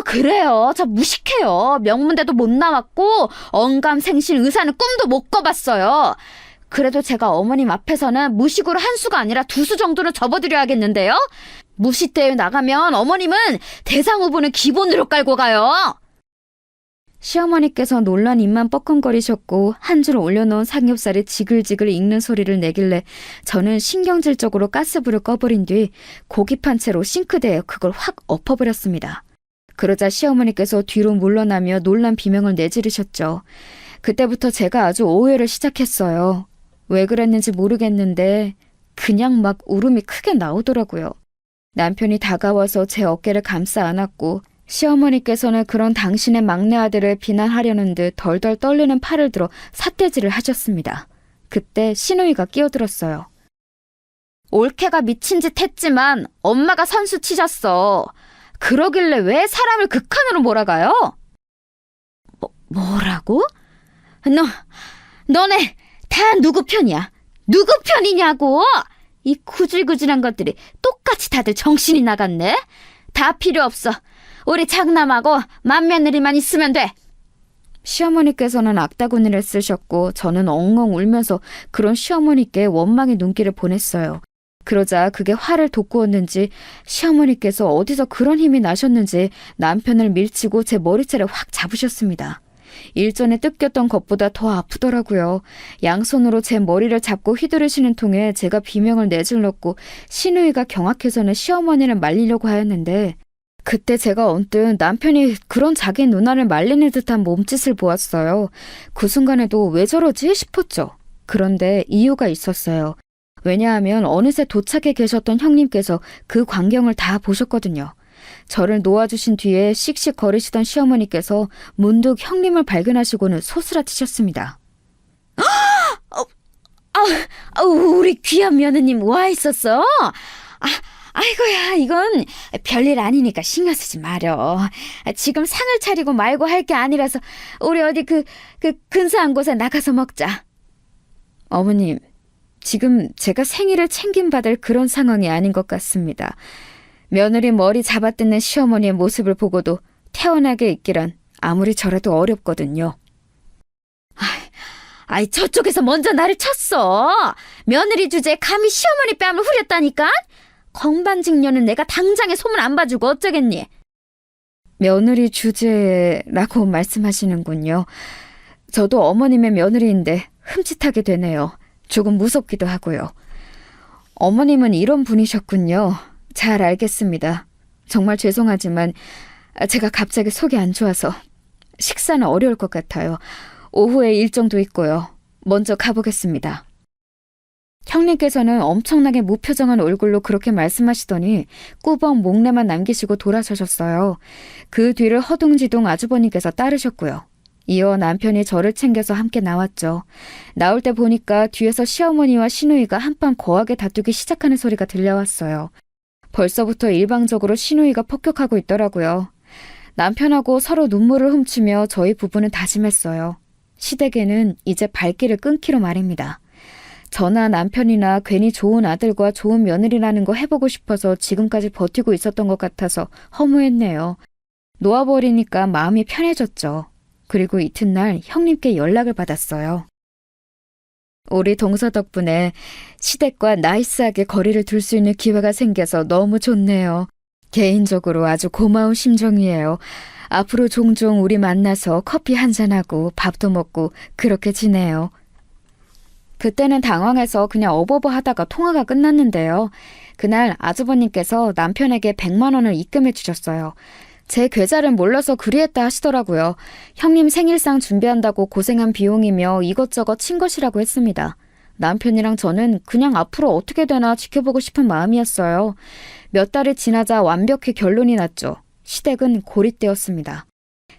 그래요. 저 무식해요. 명문대도 못 나왔고 언감생신 의사는 꿈도 못 꿔봤어요. 그래도 제가 어머님 앞에서는 무식으로 한 수가 아니라 두 수 정도는 접어드려야겠는데요? 무식대회 나가면 어머님은 대상 후보는 기본으로 깔고 가요. 시어머니께서 놀란 입만 뻐끔거리셨고 한 줄 올려놓은 삼겹살이 지글지글 익는 소리를 내길래 저는 신경질적으로 가스불을 꺼버린 뒤 고기판 채로 싱크대에 그걸 확 엎어버렸습니다. 그러자 시어머니께서 뒤로 물러나며 놀란 비명을 내지르셨죠. 그때부터 제가 아주 오해를 시작했어요. 왜 그랬는지 모르겠는데 그냥 막 울음이 크게 나오더라고요. 남편이 다가와서 제 어깨를 감싸 안았고 시어머니께서는 그런 당신의 막내 아들을 비난하려는 듯 덜덜 떨리는 팔을 들어 삿대질을 하셨습니다. 그때 시누이가 끼어들었어요. 올케가 미친 짓 했지만 엄마가 선수 치셨어. 그러길래 왜 사람을 극한으로 몰아가요? 뭐라고? 너네 다 누구 편이야? 누구 편이냐고? 이 구질구질한 것들이 똑같이 다들 정신이 나갔네? 다 필요 없어. 우리 장남하고 맏며느리만 있으면 돼. 시어머니께서는 악다구니를 쓰셨고 저는 엉엉 울면서 그런 시어머니께 원망의 눈길을 보냈어요. 그러자 그게 화를 돋구었는지 시어머니께서 어디서 그런 힘이 나셨는지 남편을 밀치고 제 머리채를 확 잡으셨습니다. 일전에 뜯겼던 것보다 더 아프더라고요. 양손으로 제 머리를 잡고 휘두르시는 통에 제가 비명을 내질렀고 시누이가 경악해서는 시어머니를 말리려고 하였는데 그때 제가 언뜻 남편이 그런 자기 누나를 말리는 듯한 몸짓을 보았어요. 그 순간에도 왜 저러지 싶었죠. 그런데 이유가 있었어요. 왜냐하면 어느새 도착해 계셨던 형님께서 그 광경을 다 보셨거든요. 저를 놓아주신 뒤에 씩씩 거리시던 시어머니께서 문득 형님을 발견하시고는 소스라치셨습니다. 우리 귀한 며느님 와 있었어? 아이고야, 이건 별일 아니니까 신경 쓰지 마려. 지금 상을 차리고 말고 할 게 아니라서 우리 어디 그 근사한 곳에 나가서 먹자. 어머님, 지금 제가 생일을 챙김받을 그런 상황이 아닌 것 같습니다. 며느리 머리 잡아뜯는 시어머니의 모습을 보고도 태어나게 있기란 아무리 저라도 어렵거든요. 저쪽에서 먼저 나를 쳤어. 며느리 주제에 감히 시어머니 뺨을 후렸다니까? 건반직녀는 내가 당장에 소문 안 봐주고 어쩌겠니? 며느리 주제라고 말씀하시는군요. 저도 어머님의 며느리인데 흠칫하게 되네요. 조금 무섭기도 하고요. 어머님은 이런 분이셨군요. 잘 알겠습니다. 정말 죄송하지만 제가 갑자기 속이 안 좋아서 식사는 어려울 것 같아요. 오후에 일정도 있고요. 먼저 가보겠습니다. 형님께서는 엄청나게 무표정한 얼굴로 그렇게 말씀하시더니 꾸벅 목례만 남기시고 돌아서셨어요. 그 뒤를 허둥지둥 아주버님께서 따르셨고요. 이어 남편이 저를 챙겨서 함께 나왔죠. 나올 때 보니까 뒤에서 시어머니와 시누이가 한판 거하게 다투기 시작하는 소리가 들려왔어요. 벌써부터 일방적으로 시누이가 폭격하고 있더라고요. 남편하고 서로 눈물을 훔치며 저희 부부는 다짐했어요. 시댁에는 이제 발길을 끊기로 말입니다. 저나 남편이나 괜히 좋은 아들과 좋은 며느리라는 거 해보고 싶어서 지금까지 버티고 있었던 것 같아서 허무했네요. 놓아버리니까 마음이 편해졌죠. 그리고 이튿날 형님께 연락을 받았어요. 우리 동서 덕분에 시댁과 나이스하게 거리를 둘 수 있는 기회가 생겨서 너무 좋네요. 개인적으로 아주 고마운 심정이에요. 앞으로 종종 우리 만나서 커피 한잔하고 밥도 먹고 그렇게 지내요. 그때는 당황해서 그냥 어버버 하다가 통화가 끝났는데요. 그날 아주버님께서 남편에게 100만 원을 입금해 주셨어요. 제 계좌를 몰라서 그리했다 하시더라고요. 형님 생일상 준비한다고 고생한 비용이며 이것저것 친 것이라고 했습니다. 남편이랑 저는 그냥 앞으로 어떻게 되나 지켜보고 싶은 마음이었어요. 몇 달이 지나자 완벽히 결론이 났죠. 시댁은 고립되었습니다.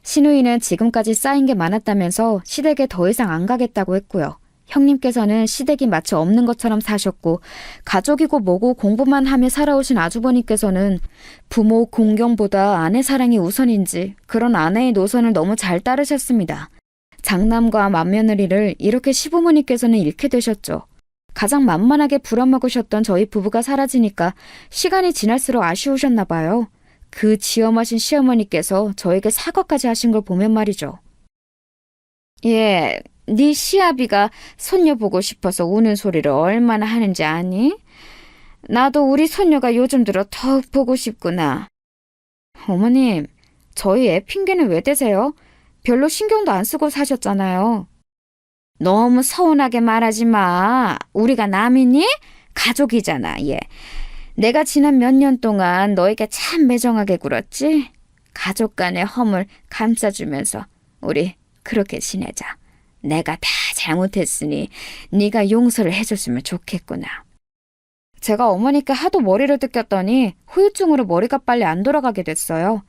시누이는 지금까지 쌓인 게 많았다면서 시댁에 더 이상 안 가겠다고 했고요. 형님께서는 시댁이 마치 없는 것처럼 사셨고 가족이고 뭐고 공부만 하며 살아오신 아주버님께서는 부모 공경보다 아내 사랑이 우선인지 그런 아내의 노선을 너무 잘 따르셨습니다. 장남과 맏며느리를 이렇게 시부모님께서는 잃게 되셨죠. 가장 만만하게 부려먹으셨던 저희 부부가 사라지니까 시간이 지날수록 아쉬우셨나 봐요. 그 지엄하신 시어머니께서 저에게 사과까지 하신 걸 보면 말이죠. 예, 네 시아비가 손녀 보고 싶어서 우는 소리를 얼마나 하는지 아니? 나도 우리 손녀가 요즘 들어 더욱 보고 싶구나. 어머님, 저희 애 핑계는 왜 대세요? 별로 신경도 안 쓰고 사셨잖아요. 너무 서운하게 말하지 마. 우리가 남이니? 가족이잖아, 얘. 내가 지난 몇 년 동안 너에게 참 매정하게 굴었지? 가족 간의 허물 감싸주면서 우리 그렇게 지내자. 내가 다 잘못했으니 네가 용서를 해줬으면 좋겠구나. 제가 어머니께 하도 머리를 뜯겼더니 후유증으로 머리가 빨리 안 돌아가게 됐어요.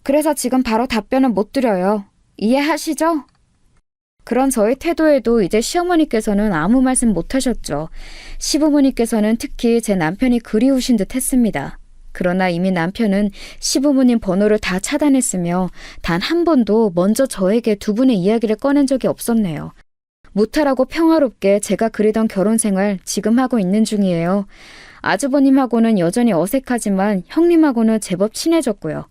그래서 지금 바로 답변은 못 드려요. 이해하시죠? 그런 저의 태도에도 이제 시어머니께서는 아무 말씀 못 하셨죠. 시부모님께서는 특히 제 남편이 그리우신 듯 했습니다. 그러나 이미 남편은 시부모님 번호를 다 차단했으며 단 한 번도 먼저 저에게 두 분의 이야기를 꺼낸 적이 없었네요. 무탈하고 평화롭게 제가 그리던 결혼 생활 지금 하고 있는 중이에요. 아주버님하고는 여전히 어색하지만 형님하고는 제법 친해졌고요.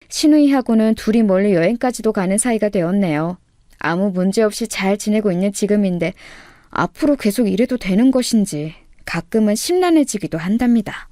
시누이하고는 둘이 멀리 여행까지도 가는 사이가 되었네요. 아무 문제 없이 잘 지내고 있는 지금인데 앞으로 계속 이래도 되는 것인지 가끔은 심란해지기도 한답니다.